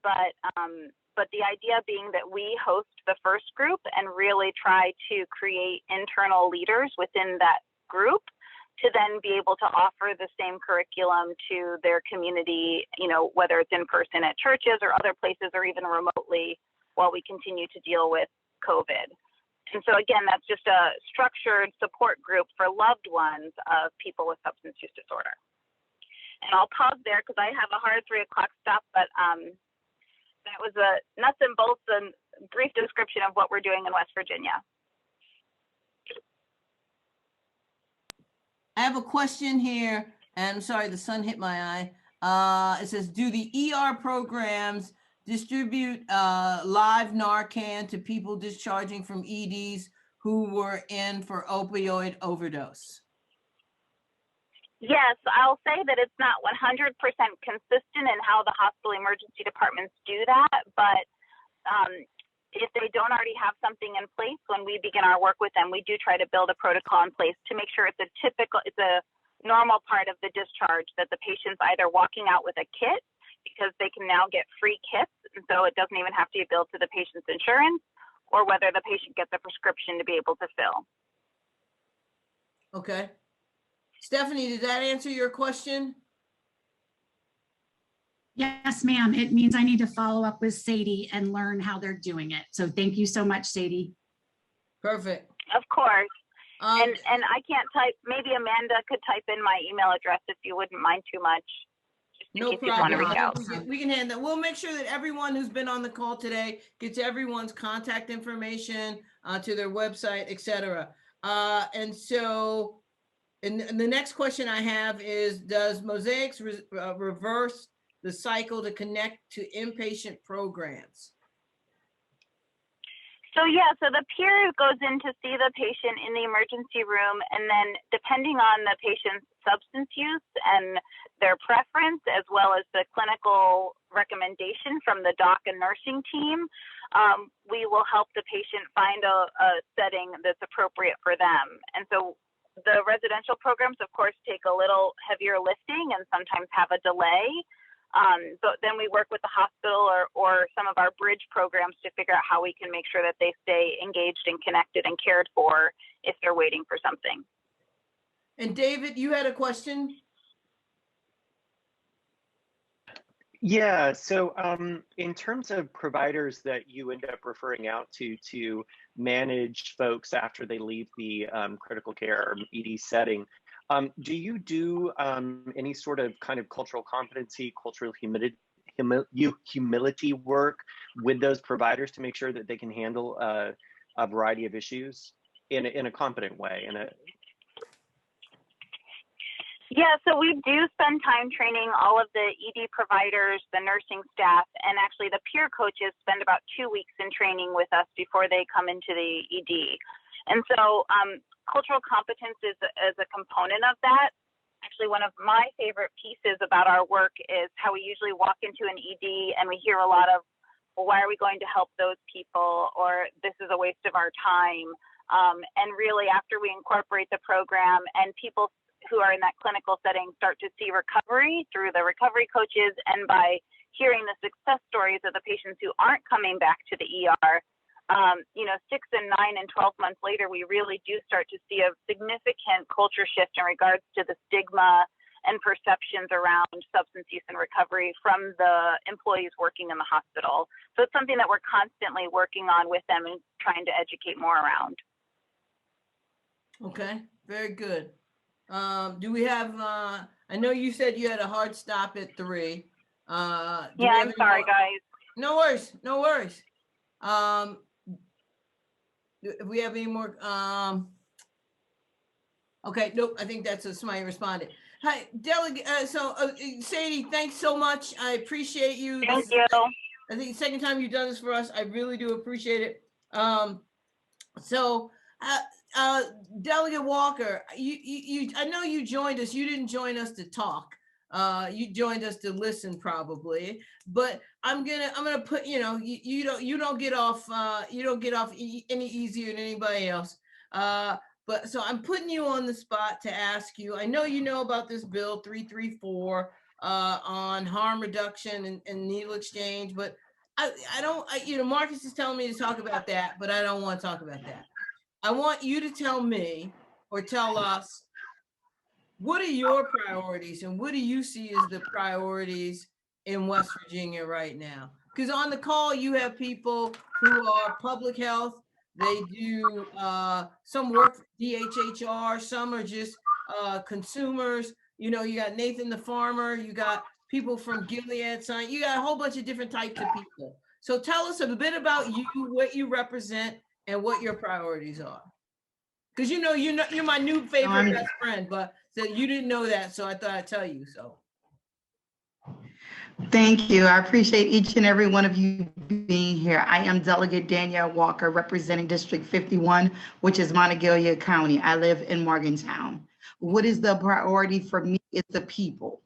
S13: but the idea being that we host the first group and really try to create internal leaders within that group to then be able to offer the same curriculum to their community, you know, whether it's in person at churches or other places or even remotely while we continue to deal with COVID. And so again, that's just a structured support group for loved ones of people with substance use disorder. And I'll pause there because I have a hard 3 o'clock stop, but that was a nuts and bolts and brief description of what we're doing in West Virginia.
S1: I have a question here, and I'm sorry, the sun hit my eye. It says, do the ER programs distribute live Narcan to people discharging from EDs who were in for opioid overdose?
S13: Yes, I'll say that it's not 100% consistent in how the hospital emergency departments do that, but if they don't already have something in place, when we begin our work with them, we do try to build a protocol in place to make sure it's a normal part of the discharge, that the patient's either walking out with a kit because they can now get free kits, and so it doesn't even have to be billed to the patient's insurance, or whether the patient gets a prescription to be able to fill.
S1: Okay. Stephanie, did that answer your question?
S2: Yes, ma'am. It means I need to follow up with Sadie and learn how they're doing it. So thank you so much, Sadie.
S1: Perfect.
S13: Of course. And I can't type, maybe Amanda could type in my email address if you wouldn't mind too much.
S1: No
S13: If you want to
S1: problem.
S13: reach out.
S1: We can hand that. We'll make sure that everyone who's been on the call today gets everyone's contact information to their website, etc. And so, and the next question I have is, does Mosaic reverse the cycle to connect to inpatient programs?
S13: So yeah, so the peer goes in to see the patient in the emergency room, and then depending on the patient's substance use and their preference, as well as the clinical recommendation from the doc and nursing team, we will help the patient find a setting that's appropriate for them. And so the residential programs, of course, take a little heavier lifting and sometimes have a delay. But then we work with the hospital or some of our bridge programs to figure out how we can make sure that they stay engaged and connected and cared for if they're waiting for something.
S1: And David, you had a question?
S9: Yeah, so in terms of providers that you end up referring out to manage folks after they leave the critical care or ED setting, do you do any sort of kind of cultural competency, cultural humility work with those providers to make sure that they can handle a variety of issues in a competent way?
S13: Yeah, so we do spend time training all of the ED providers, the nursing staff, and actually the peer coaches spend about 2 weeks in training with us before they come into the ED. And so cultural competence is a component of that. Actually, one of my favorite pieces about our work is how we usually walk into an ED and we hear a lot of, well, why are we going to help those people? Or this is a waste of our time. And really, after we incorporate the program and people who are in that clinical setting start to see recovery through the recovery coaches, and by hearing the success stories of the patients who aren't coming back to the ER, 6 and 9 and 12 months later, we really do start to see a significant culture shift in regards to the stigma and perceptions around substance use and recovery from the employees working in the hospital. So it's something that we're constantly working on with them and trying to educate more around.
S1: Okay, very good. Do we have, I know you said you had a hard stop at 3.
S13: Yeah, I'm sorry, guys.
S1: No worries, no worries. If we have any more, okay, nope, I think that's somebody responded. Hi, Delegate, Sadie, thanks so much. I appreciate you.
S13: Thank you.
S1: I think the second time you've done this for us, I really do appreciate it. Delegate Walker, I know you joined us. You didn't join us to talk. You joined us to listen, probably. But I'm gonna put, you don't get off any easier than anybody else. But so I'm putting you on the spot to ask you. I know you know about this bill 334 on harm reduction and needle exchange, but Marcus is telling me to talk about that, but I don't want to talk about that. I want you to tell me or tell us, what are your priorities and what do you see as the priorities in West Virginia right now? Because on the call, you have people who are public health, They do some work for DHHR, some are just consumers. You know, you got Nathan the farmer, you got people from Gilead Science, you got a whole bunch of different types of people. So tell us a bit about you, what you represent, and what your priorities are. Because you're my new favorite best friend, but that you didn't know that, so I thought I'd tell you. So
S10: thank you. I appreciate each and every one of you being here. I am Delegate Danielle Walker, representing District 51, which is Monongalia County. I live in Morgantown. What is the priority for me? It's the people.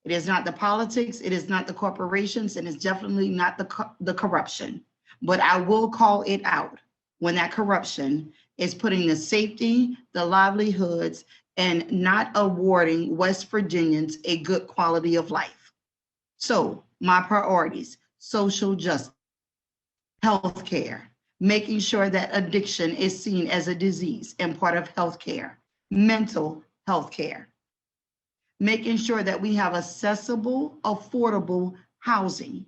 S10: It is not the politics, it is not the corporations, and it's definitely not the corruption. But I will call it out when that corruption is putting the safety, the livelihoods, and not awarding West Virginians a good quality of life. So my priorities: social justice, healthcare, making sure that addiction is seen as a disease and part of healthcare, mental health care, making sure that we have accessible, affordable housing,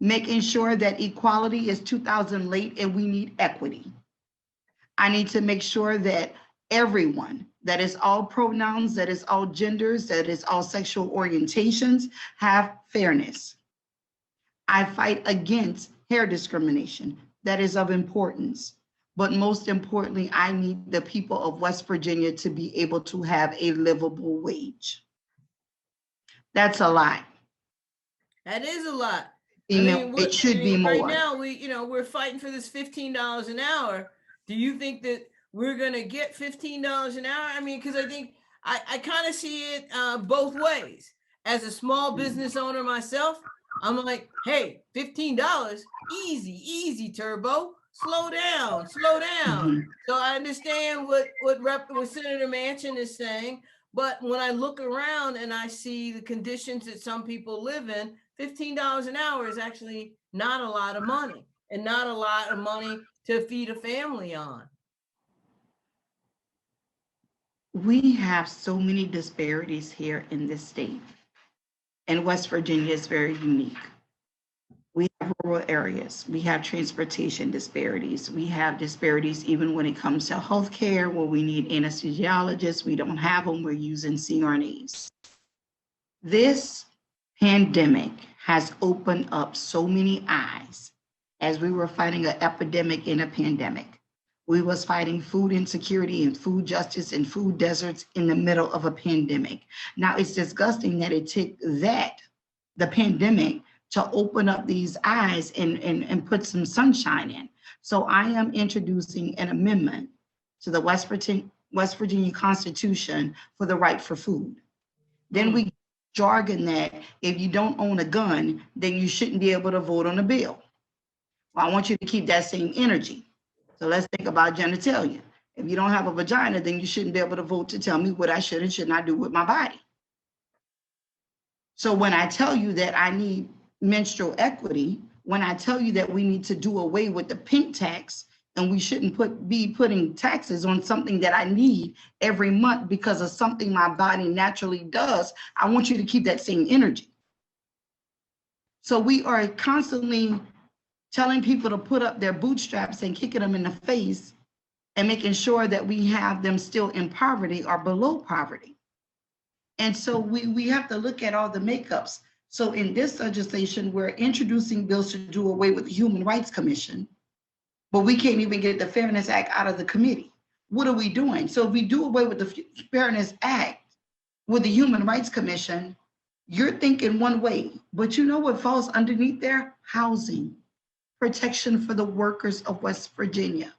S10: making sure that equality is 2000 late and we need equity. I need to make sure that everyone, that is all pronouns, that is all genders, that is all sexual orientations, have fairness. I fight against hair discrimination. That is of importance. But most importantly, I need the people of West Virginia to be able to have a livable wage. That's a lot.
S1: that is a lot.
S10: It should be more.
S1: Right now, we're fighting for this $15 an hour. Do you think that we're gonna get $15 an hour? I mean, because I think I kind of see it both ways. As a small business owner myself, I'm like, hey, $15, easy, Turbo. Slow down. So I understand what Senator Manchin is saying, but when I look around and I see the conditions that some people live in, $15 an hour is actually not a lot of money, and not a lot of money to feed a family on.
S10: We have so many disparities here in this state, and West Virginia is very unique. We have rural areas, we have transportation disparities, we have disparities even when it comes to healthcare, where we need anesthesiologists, we don't have them, we're using CRNAs. This pandemic has opened up so many eyes. As we were fighting an epidemic in a pandemic, we was fighting food insecurity and food justice and food deserts in the middle of a pandemic. Now it's disgusting that it took the pandemic, to open up these eyes and put some sunshine in. So I am introducing an amendment to the West Virginia Constitution for the right for food. Then we jargon that if you don't own a gun, then you shouldn't be able to vote on a bill. Well, I want you to keep that same energy. So let's think about genitalia. If you don't have a vagina, then you shouldn't be able to vote to tell me what I should and should not do with my body. So when I tell you that I need menstrual equity, when I tell you that we need to do away with the pink tax, and we shouldn't be putting taxes on something that I need every month because of something my body naturally does, I want you to keep that same energy. So we are constantly telling people to put up their bootstraps and kicking them in the face and making sure that we have them still in poverty or below poverty. And so we have to look at all the makeups. So in this legislation, we're introducing bills to do away with the Human Rights Commission, but we can't even get the Fairness Act out of the committee. What are we doing? So if we do away with the Fairness Act with the Human Rights Commission, you're thinking one way, but you know what falls underneath there? Housing, protection for the workers of West Virginia.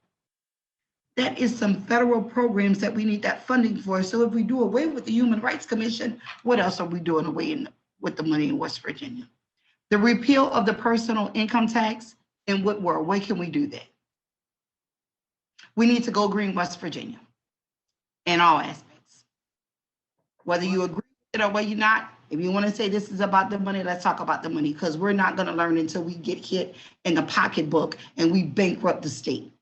S10: That is some federal programs that we need that funding for. So if we do away with the Human Rights Commission, what else are we doing away with the money in West Virginia? The repeal of the personal income tax in Whitworth, where can we do that? We need to go green West Virginia in all aspects. Whether you agree with it or whether you're not, if you want to say this is about the money, let's talk about the money, because we're not going to learn until we get hit in the pocketbook and we bankrupt the state.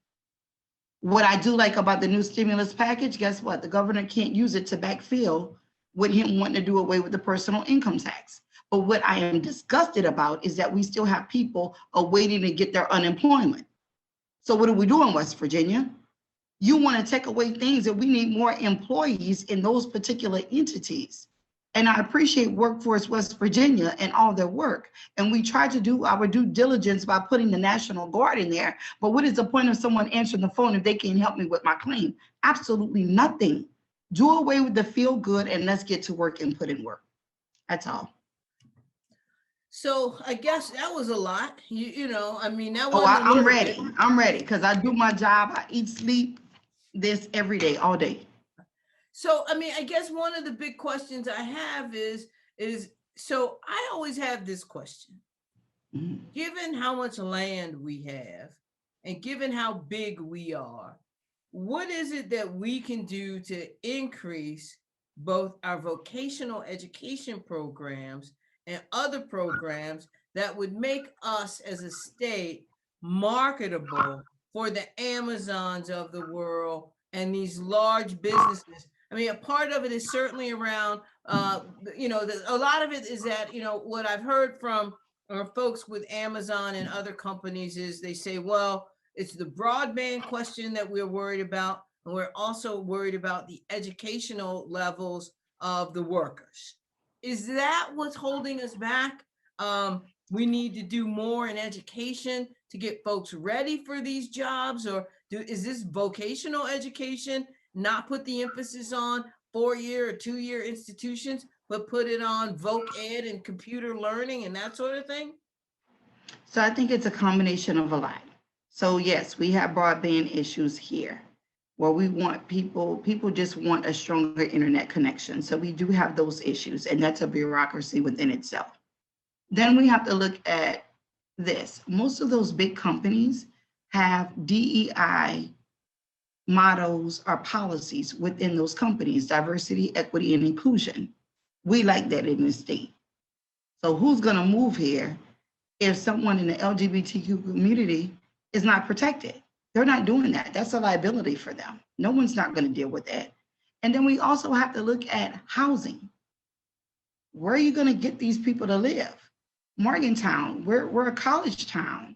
S10: What I do like about the new stimulus package, guess what? The governor can't use it to backfill with him wanting to do away with the personal income tax. But what I am disgusted about is that we still have people awaiting to get their unemployment. So what do we do in West Virginia? You want to take away things, and we need more employees in those particular entities. And I appreciate Workforce West Virginia and all their work. And we try to do our due diligence by putting the National Guard in there. But what is the point of someone answering the phone if they can't help me with my claim? Absolutely nothing. Do away with the feel good and let's get to work and put in work. That's all.
S1: So I guess that was a lot. You know, I mean, that
S10: Oh,
S1: wasn't a
S10: I'm
S1: little
S10: ready.
S1: bit.
S10: I'm ready because I do my job. I eat, sleep this every day, all day.
S1: So, I mean, I guess one of the big questions I have is so I always have this question. Given how much land we have and given how big we are, what is it that we can do to increase both our vocational education programs and other programs that would make us as a state marketable for the Amazons of the world and these large businesses? I mean, a part of it is certainly around, you know, a lot of it is that, you know, what I've heard from folks with Amazon and other companies is they say, well, it's the broadband question that we're worried about. And we're also worried about the educational levels of the workers. Is that what's holding us back? We need to do more in education to get folks ready for these jobs, or is this vocational education not put the emphasis on 4-year or 2-year institutions, but put it on voc ed and computer learning and that sort of thing?
S10: So I think it's a combination of a lot. So yes, we have broadband issues here where we want people just want a stronger internet connection. So we do have those issues, and that's a bureaucracy within itself. Then we have to look at this. Most of those big companies have DEI mottos or policies within those companies: diversity, equity, and inclusion. We like that in the state. So who's gonna move here if someone in the LGBTQ community is not protected? They're not doing that. That's a liability for them. No one's not gonna deal with that. And then we also have to look at housing. Where are you gonna get these people to live? Morgantown, we're a college town.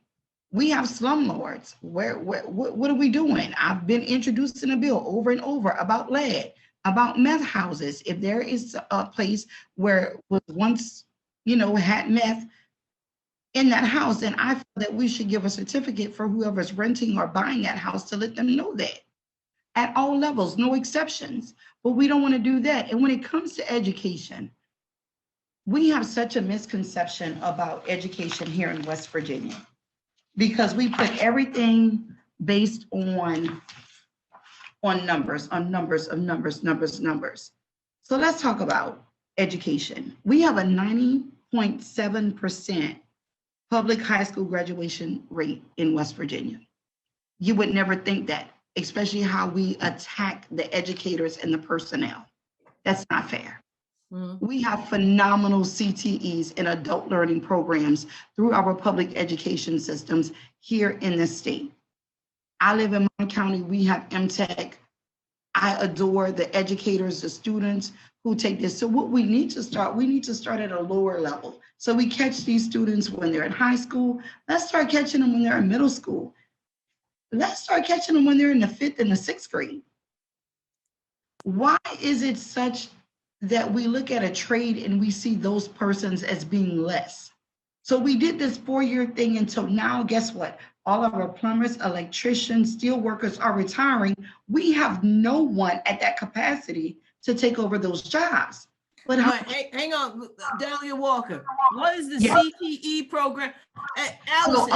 S10: We have slumlords. What are we doing? I've been introducing a bill over and over about lead, about meth houses. If there is a place where was once, you know, had meth in that house, then I feel that we should give a certificate for whoever's renting or buying that house to let them know that at all levels, no exceptions. But we don't want to do that. And when it comes to education, we have such a misconception about education here in West Virginia, because we put everything based on numbers. So let's talk about education. We have a 90.7% public high school graduation rate in West Virginia. You would never think that, especially how we attack the educators and the personnel. That's not fair. We have phenomenal CTEs and adult learning programs through our public education systems here in the state. I live in my county. We have MTech. I adore the educators, the students who take this. So what we need to start at a lower level. So we catch these students when they're in high school. Let's start catching them when they're in middle school. Let's start catching them when they're in the 5th and the 6th grade. Why is it such that we look at a trade and we see those persons as being less? So we did this 4-year thing until now. Guess what? All of our plumbers, electricians, steel workers are retiring. We have no one at that capacity to take over those jobs. But
S1: hang on, Danielle Walker. What is the CTE program? Allison,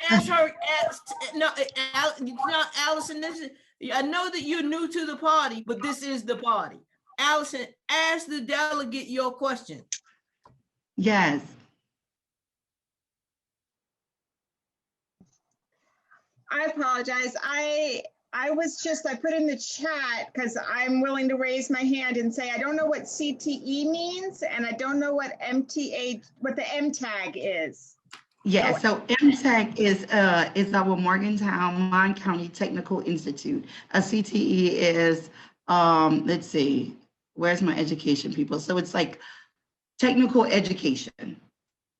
S1: ask her. Allison. This is. I know that you're new to the party, but this is the party. Allison, ask the delegate your question.
S10: Yes.
S3: I apologize. I put in the chat because I'm willing to raise my hand and say, I don't know what CTE means, and I don't know what what the MTAG is.
S10: Yeah, so MTech is our Morgantown Mon County Technical Institute. A CTE is, let's see, where's my education people? So it's like technical education.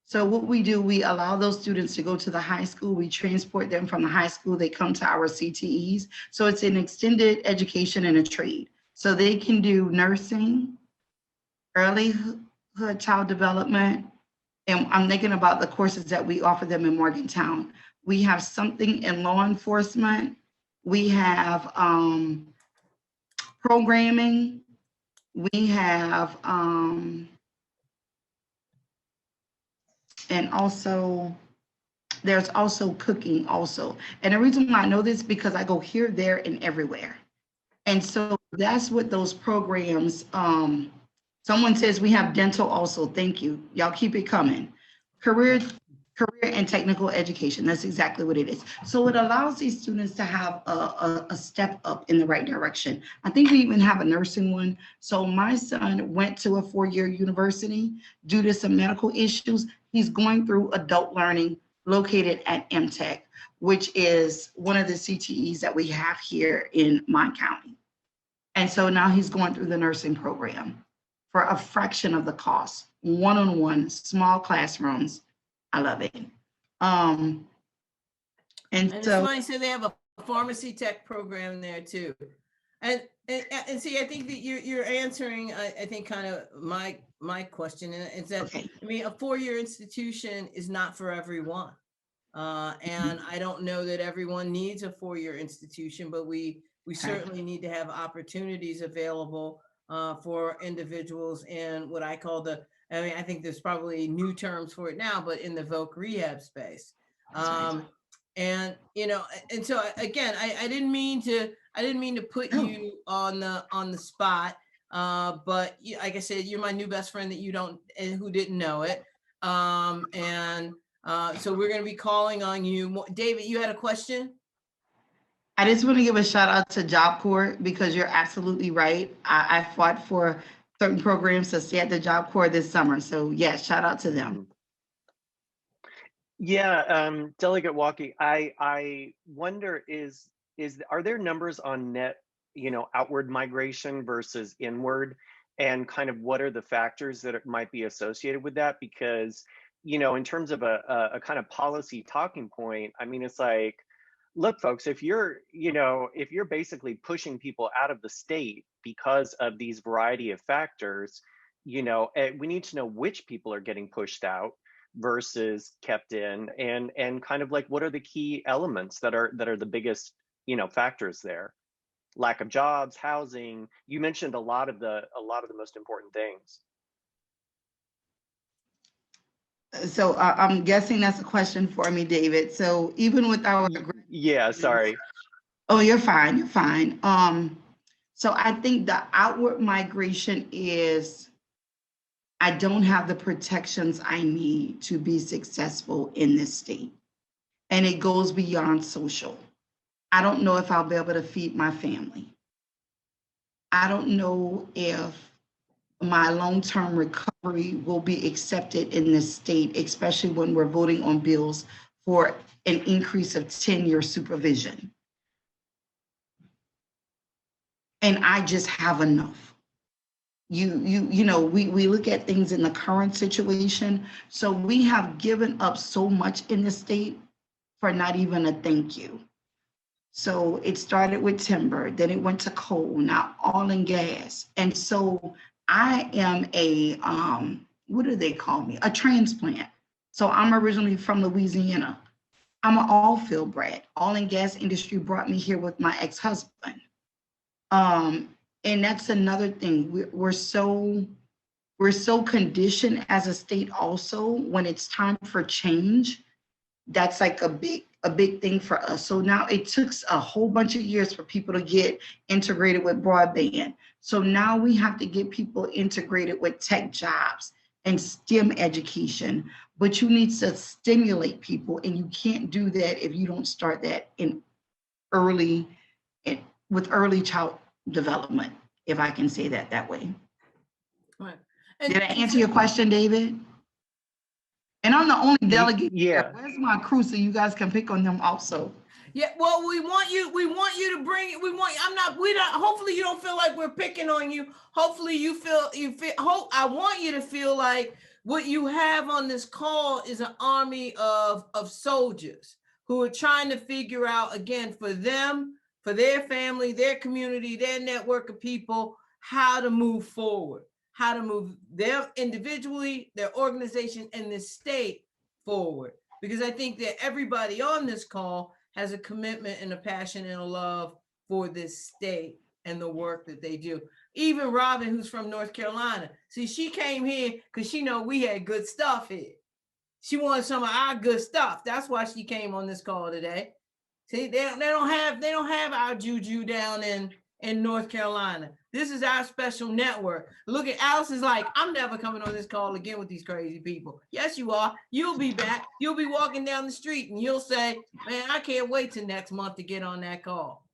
S10: So what we do, we allow those students to go to the high school. We transport them from the high school. They come to our CTEs. So it's an extended education and a trade. So they can do nursing, earlyhood child development. And I'm thinking about the courses that we offer them in Morgantown. We have something in law enforcement. We have programming. We have, and also, there's also cooking also. And the reason why I know this because I go here, there, and everywhere. And so that's what those programs, someone says we have dental also. Thank you. Y'all keep it coming. Career and technical education. That's exactly what it is. So it allows these students to have a step up in the right direction. I think we even have a nursing one. So my son went to a 4-year university due to some medical issues. He's going through adult learning located at MTech, which is one of the CTEs that we have here in my county. And so now he's going through the nursing program for a fraction of the cost, one-on-one, small classrooms. I love it. And
S1: And
S10: so
S1: it's funny, so they have a pharmacy tech program there too. And see, I think that you're answering, I think, kind of my question, and it's that,
S10: okay.
S1: I mean, a 4-year institution is not for everyone. And I don't know that everyone needs a 4-year institution, but we certainly need to have opportunities available for individuals in what I call I think there's probably new terms for it now, but in the voc rehab space. And and so again, I didn't mean to put you on the spot, but like I said, you're my new best friend that who didn't know it. So we're going to be calling on you. David, you had a question?
S10: I just want to give a shout out to Job Corps because you're absolutely right. I fought for certain programs to stay at the Job Corps this summer. So yeah, shout out to them.
S9: Yeah, Delegate Walker, I wonder are there numbers on net, outward migration versus inward, and kind of what are the factors that might be associated with that? Because, in terms of a kind of policy talking point, I mean, it's like, look, folks, if you're basically pushing people out of the state because of these variety of factors, we need to know which people are getting pushed out versus kept in, and kind of like what are the key elements that are the biggest factors there. Lack of jobs, housing. You mentioned a lot of the most important things.
S10: So I'm guessing that's a question for me, David. So even with our
S9: sorry.
S10: Oh, you're fine. You're fine. So I think the outward migration is I don't have the protections I need to be successful in this state. And it goes beyond social. I don't know if I'll be able to feed my family. I don't know if my long-term recovery will be accepted in this state, especially when we're voting on bills for an increase of 10-year supervision. And I just have enough. We look at things in the current situation. So we have given up so much in the state for not even a thank you. So it started with timber, then it went to coal, now oil and gas. And so I am what do they call me? A transplant. So I'm originally from Louisiana. I'm an oil field brat. Oil and gas industry brought me here with my ex-husband. And that's another thing. We're so conditioned as a state also when it's time for change. That's like a big thing for us. So now it took a whole bunch of years for people to get integrated with broadband. So now we have to get people integrated with tech jobs and STEM education. But you need to stimulate people, and you can't do that if you don't start that with early child development, if I can say that way.
S1: Right.
S10: Did I answer your question, David? And I'm the only delegate.
S9: Yeah.
S10: Where's my crew so you guys can pick on them also?
S1: Yeah, well, we want you to bring it. Hopefully you don't feel like we're picking on you. Hopefully I want you to feel like what you have on this call is an army of soldiers who are trying to figure out, again, for them, for their family, their community, their network of people, how to move forward, how to move their individually, their organization, and the state forward. Because I think that everybody on this call has a commitment and a passion and a love for this state and the work that they do. Even Robin, who's from North Carolina. See, she came here because she know we had good stuff here. She wanted some of our good stuff. That's why she came on this call today. See, they don't have our juju down in North Carolina. This is our special network. Look at Alice is like, I'm never coming on this call again with these crazy people. Yes, you are. You'll be back. You'll be walking down the street and you'll say, man, I can't wait till next month to get on that call.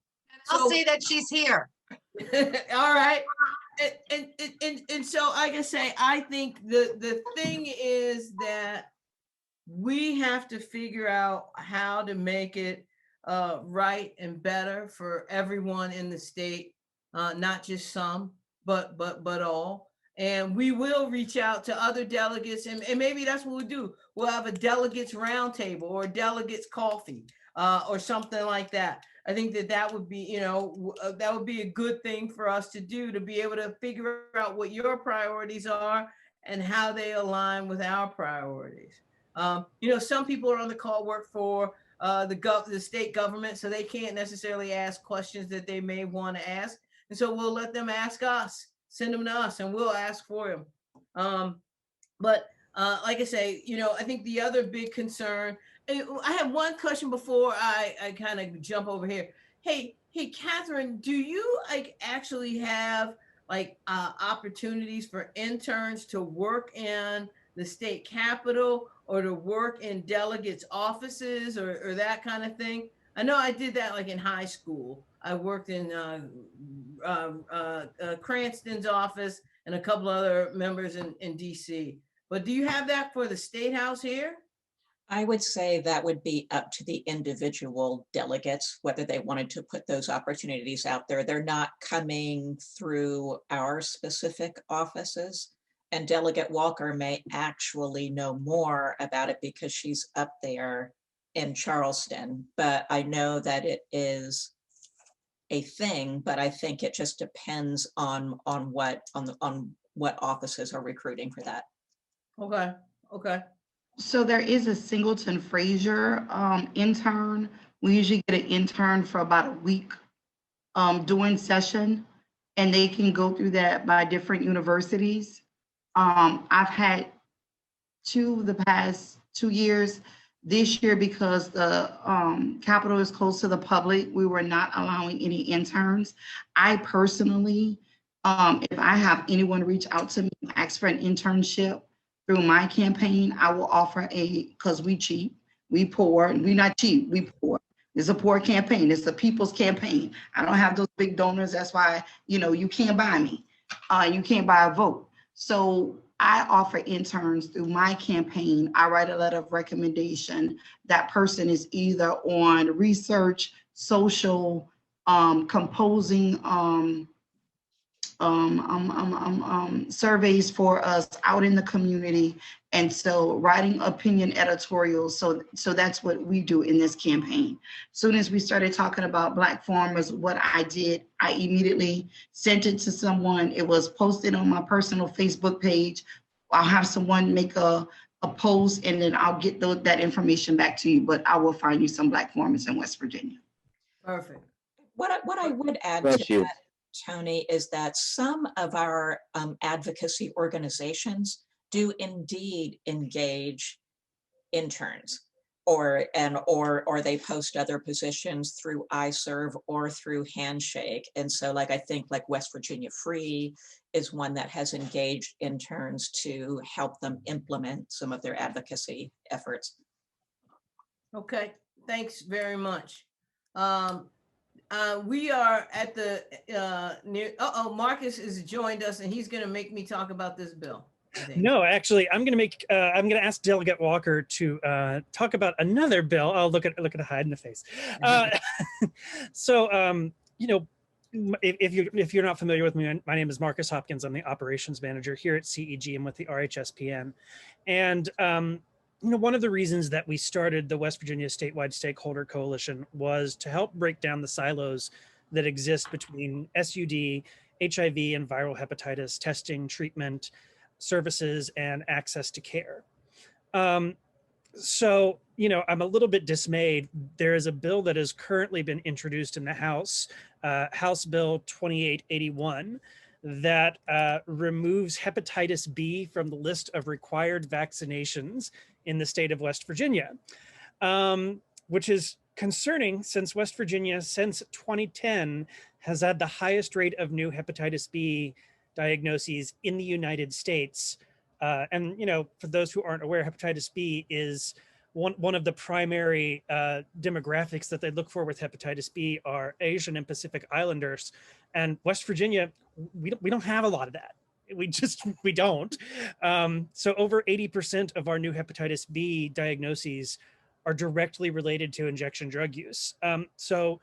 S14: I'll see that she's here.
S1: All right. And so like I say, I think the thing is that we have to figure out how to make it right and better for everyone in the state, not just some, but all. And we will reach out to other delegates, and maybe that's what we'll do. We'll have a delegates roundtable or a delegates coffee or something like that. I think that would be, that would be a good thing for us to do, to be able to figure out what your priorities are and how they align with our priorities. Some people are on the call work for the state government, so they can't necessarily ask questions that they may want to ask. And so we'll let them ask us, send them to us, and we'll ask for them. But like I say, I think the other big concern, I have one question before I kind of jump over here. Hey, Catherine, do you actually have opportunities for interns to work in the state capitol or to work in delegates' offices or that kind of thing? I know I did that in high school. I worked in Cranston's office and a couple other members in DC. But do you have that for the State House here?
S5: I would say that would be up to the individual delegates, whether they wanted to put those opportunities out there. They're not coming through our specific offices. And Delegate Walker may actually know more about it because she's up there in Charleston. But I know that it is a thing, but I think it just depends on what offices are recruiting for that.
S1: Okay.
S10: So there is a Singleton Frazier intern. We usually get an intern for about a week during session, and they can go through that by different universities. I've had two the past 2 years. This year, because the Capitol is close to the public, we were not allowing any interns. I personally, if I have anyone reach out to me and ask for an internship through my campaign, I will offer because we cheap, we poor, and we not cheap, we poor. It's a poor campaign. It's the people's campaign. I don't have those big donors. That's why, you can't buy me. You can't buy a vote. So I offer interns through my campaign. I write a letter of recommendation. That person is either on research, social, composing surveys for us out in the community, and so writing opinion editorials. So that's what we do in this campaign. Soon as we started talking about Black farmers, what I did, I immediately sent it to someone. It was posted on my personal Facebook page. I'll have someone make a post, and then I'll get that information back to you. But I will find you some Black farmers in West Virginia.
S1: Perfect.
S5: What I would add to that, Tony, is that some of our advocacy organizations do indeed engage interns, or they post other positions through iServe or through Handshake. And so I think West Virginia Free is one that has engaged interns to help them implement some of their advocacy efforts.
S1: Okay, thanks very much. We are at the near. Marcus has joined us, and he's going to make me talk about this bill.
S4: No, actually, I'm going to ask Delegate Walker to talk about another bill. I'll look at a hide in the face. So, if you're not familiar with me, my name is Marcus Hopkins. I'm the operations manager here at CEG and with the RHSPN. And one of the reasons that we started the West Virginia Statewide Stakeholder Coalition was to help break down the silos that exist between SUD, HIV, and viral hepatitis testing, treatment, services, and access to care. So, I'm a little bit dismayed. There is a bill that has currently been introduced in the House, House Bill 2881, that removes hepatitis B from the list of required vaccinations in the state of West Virginia, which is concerning since West Virginia, since 2010, has had the highest rate of new hepatitis B diagnoses in the United States. And for those who aren't aware, hepatitis B is one of the primary demographics that they look for with hepatitis B are Asian and Pacific Islanders. And West Virginia, we don't have a lot of that. We don't. So over 80% of our new hepatitis B diagnoses are directly related to injection drug use. So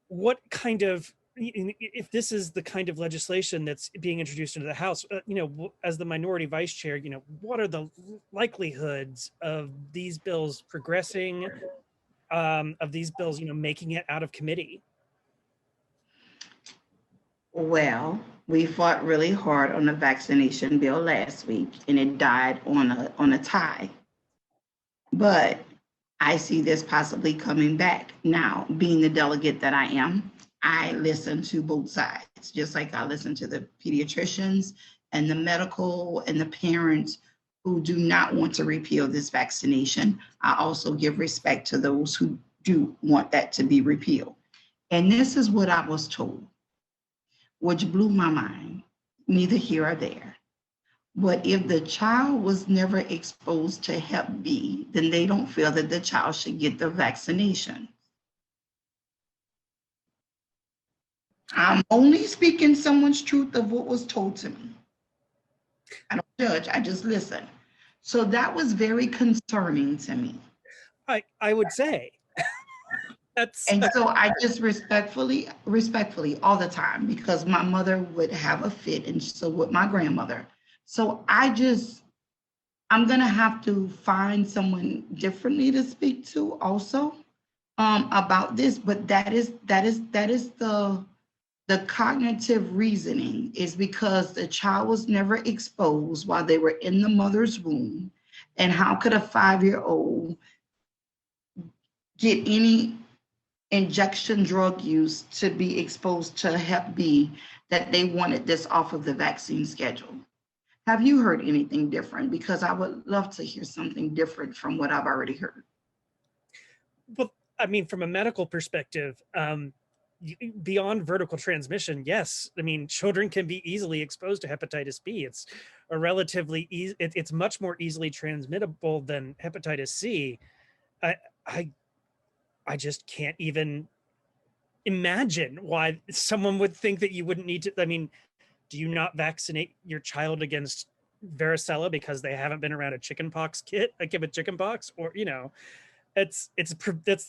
S4: what kind of, if this is the kind of legislation that's being introduced into the House, as the minority vice chair, what are the likelihoods of these bills progressing, of these bills, making it out of committee?
S10: Well, we fought really hard on the vaccination bill last week and it died on a tie. But I see this possibly coming back. Now, being the delegate that I am, I listen to both sides, just like I listen to the pediatricians and the medical and the parents who do not want to repeal this vaccination. I also give respect to those who do want that to be repealed. And this is what I was told, which blew my mind, neither here or there. But if the child was never exposed to Hep B, then they don't feel that the child should get the vaccination. I'm only speaking someone's truth of what was told to me. I don't judge, I just listen. So that was very concerning to me.
S4: I would say.
S10: And so I just respectfully all the time, because my mother would have a fit and so would my grandmother. So I'm gonna have to find someone differently to speak to also about this, but that is the cognitive reasoning is because the child was never exposed while they were in the mother's womb. And how could a 5-year-old get any injection drug use to be exposed to Hep B that they wanted this off of the vaccine schedule? Have you heard anything different? Because I would love to hear something different from what I've already heard.
S4: Well, I mean, from a medical perspective, beyond vertical transmission, yes. I mean, children can be easily exposed to hepatitis B. It's a relatively easy, it's much more easily transmittable than hepatitis C. I just can't even imagine why someone would think that you wouldn't need to. I mean, do you not vaccinate your child against varicella because they haven't been around a chickenpox kit, like a chickenpox, or that's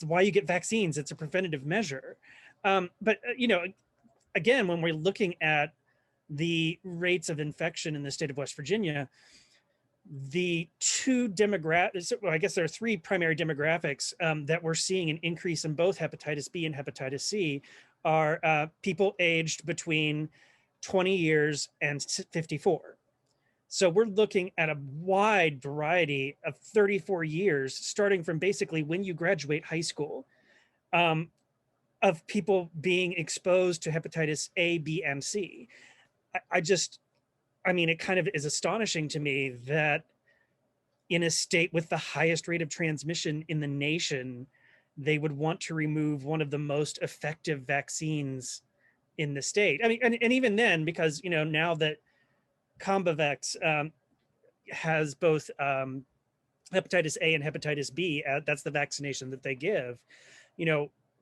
S4: why you get vaccines. It's a preventative measure. But again, when we're looking at the rates of infection in the state of West Virginia, the two demographics, well, I guess there are three primary demographics that we're seeing an increase in both hepatitis B and hepatitis C are people aged between 20 years and 54. So we're looking at a wide variety of 34 years, starting from basically when you graduate high school, of people being exposed to hepatitis A, B, and C. I mean, it kind of is astonishing to me that in a state with the highest rate of transmission in the nation, they would want to remove one of the most effective vaccines in the state. I mean, and even then, because, now that Combivex has both hepatitis A and hepatitis B, that's the vaccination that they give,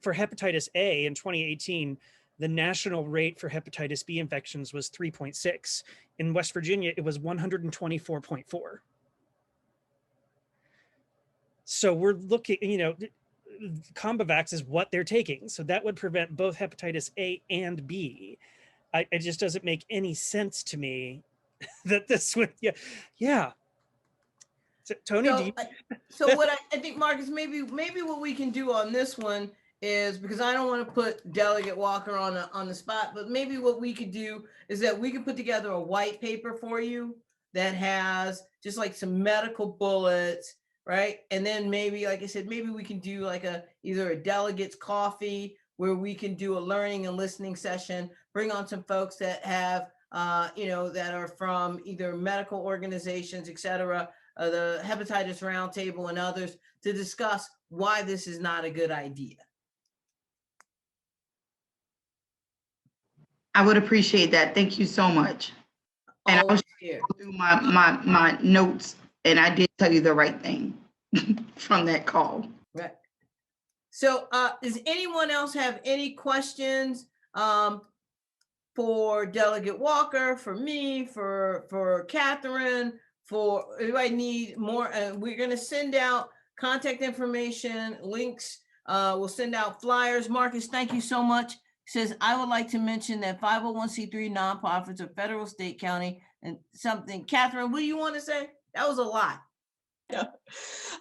S4: for hepatitis A in 2018, the national rate for hepatitis B infections was 3.6. In West Virginia, it was 124.4. So we're looking, Combavax is what they're taking. So that would prevent both hepatitis A and B. It just doesn't make any sense to me that this would, yeah. So, Tony, do
S1: So,
S4: you?
S1: so what I think, Marcus, maybe what we can do on this one is, because I don't want to put Delegate Walker on the spot, but maybe what we could do is that we could put together a white paper for you that has just like some medical bullets, right? And then maybe, like I said, maybe we can do like either a delegates coffee where we can do a learning and listening session, bring on some folks that have, that are from either medical organizations, et cetera, the Hepatitis Roundtable and others, to discuss why this is not a good idea.
S10: I would appreciate that. Thank you so much. And I'll
S1: Always
S10: go
S1: here.
S10: through my notes, and I did tell you the right thing from that call.
S1: Right. So does anyone else have any questions for Delegate Walker, for me, for Catherine, for anybody need more? We're going to send out contact information, links. We'll send out flyers. Marcus, thank you so much. Says, I would like to mention that 501c3 nonprofits are federal, state, county, and something. Catherine, what do you want to say? That was a lot.
S5: Yeah.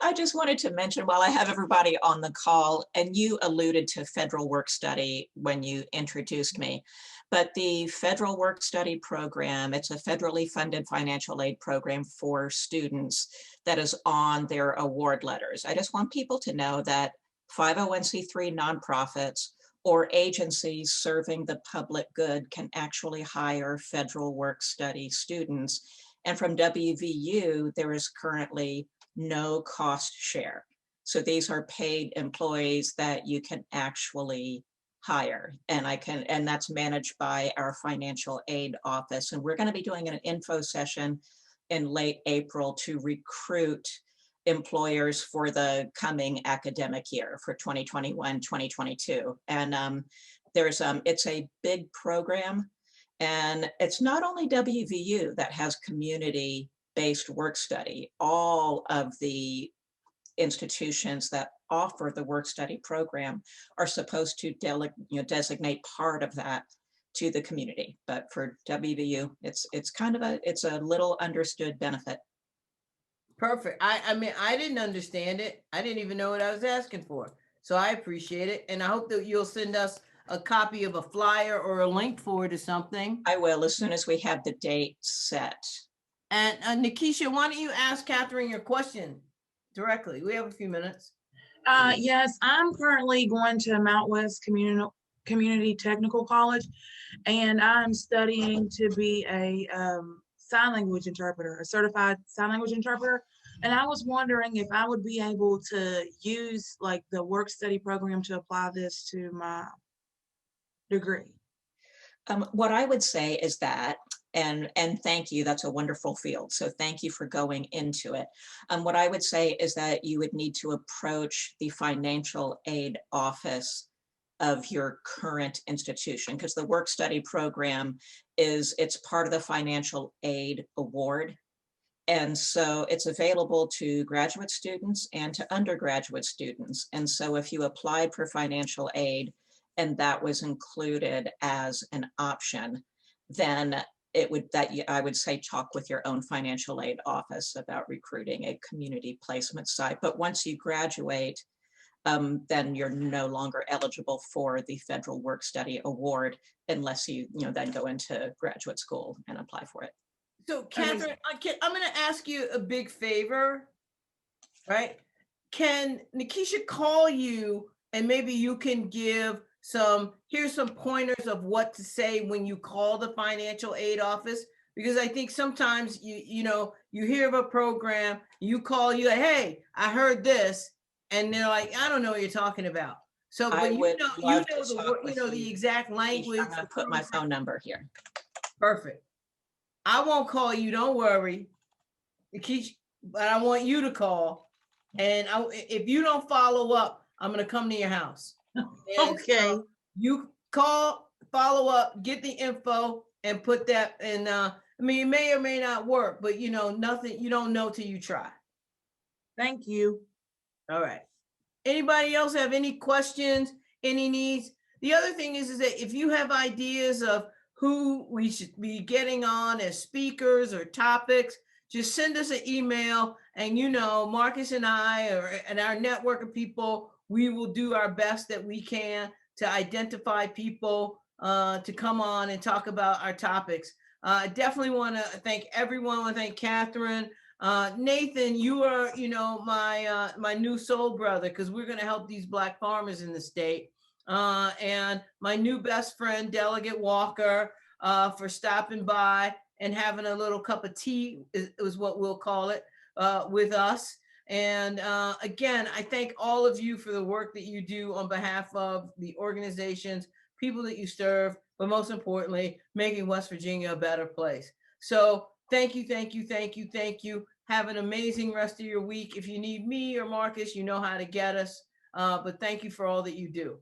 S5: I just wanted to mention, while I have everybody on the call, and you alluded to federal work study when you introduced me, but the federal work study program, it's a federally funded financial aid program for students that is on their award letters. I just want people to know that 501c3 nonprofits or agencies serving the public good can actually hire federal work study students. And from WVU, there is currently no cost share. So these are paid employees that you can actually hire. And that's managed by our financial aid office. And we're going to be doing an info session in late April to recruit employers for the coming academic year for 2021, 2022. And it's a big program. And it's not only WVU that has community-based work study. All of the institutions that offer the work study program are supposed to designate part of that to the community. But for WVU, it's a little understood benefit.
S1: Perfect. I mean, I didn't understand it. I didn't even know what I was asking for. So I appreciate it. And I hope that you'll send us a copy of a flyer or a link for it or something.
S5: I will, as soon as we have the date set.
S1: And Nikisha, why don't you ask Catherine your question directly? We have a few minutes.
S15: Yes, I'm currently going to Mount West Community Technical College, and I'm studying to be a sign language interpreter, a certified sign language interpreter. And I was wondering if I would be able to use like the work study program to apply this to my degree.
S5: What I would say is that, and thank you, that's a wonderful field. So thank you for going into it. What I would say is that you would need to approach the financial aid office of your current institution, because the work study program it's part of the financial aid award. And so it's available to graduate students and to undergraduate students. And so if you applied for financial aid and that was included as an option, then I would say talk with your own financial aid office about recruiting a community placement site. But once you graduate, then you're no longer eligible for the federal work study award unless you then go into graduate school and apply for it.
S1: So Catherine, I'm going to ask you a big favor, right? Can Nikisha call you and maybe you can give here's some pointers of what to say when you call the financial aid office? Because I think sometimes you hear of a program, you call, hey, I heard this, and they're like, I don't know what you're talking about. So, but the exact language.
S5: I'm going to put my phone number here.
S1: Perfect. I won't call you, don't worry. But I want you to call. And if you don't follow up, I'm going to come to your house.
S14: Okay.
S1: So you call, follow up, get the info, and put that in. I mean, it may or may not work, but nothing, you don't know till you try.
S14: Thank you.
S1: All right. Anybody else have any questions, any needs? The other thing is that if you have ideas of who we should be getting on as speakers or topics, just send us an email, and Marcus and I and our network of people, we will do our best that we can to identify people to come on and talk about our topics. I definitely want to thank everyone. I want to thank Catherine. Nathan, you are, my new soul brother, because we're going to help these Black farmers in the state. And my new best friend, Delegate Walker, for stopping by and having a little cup of tea is what we'll call it with us. And again, I thank all of you for the work that you do on behalf of the organizations, people that you serve, but most importantly, making West Virginia a better place. So thank you, thank you, thank you, thank you. Have an amazing rest of your week. If you need me or Marcus, you know how to get us. But thank you for all that you do.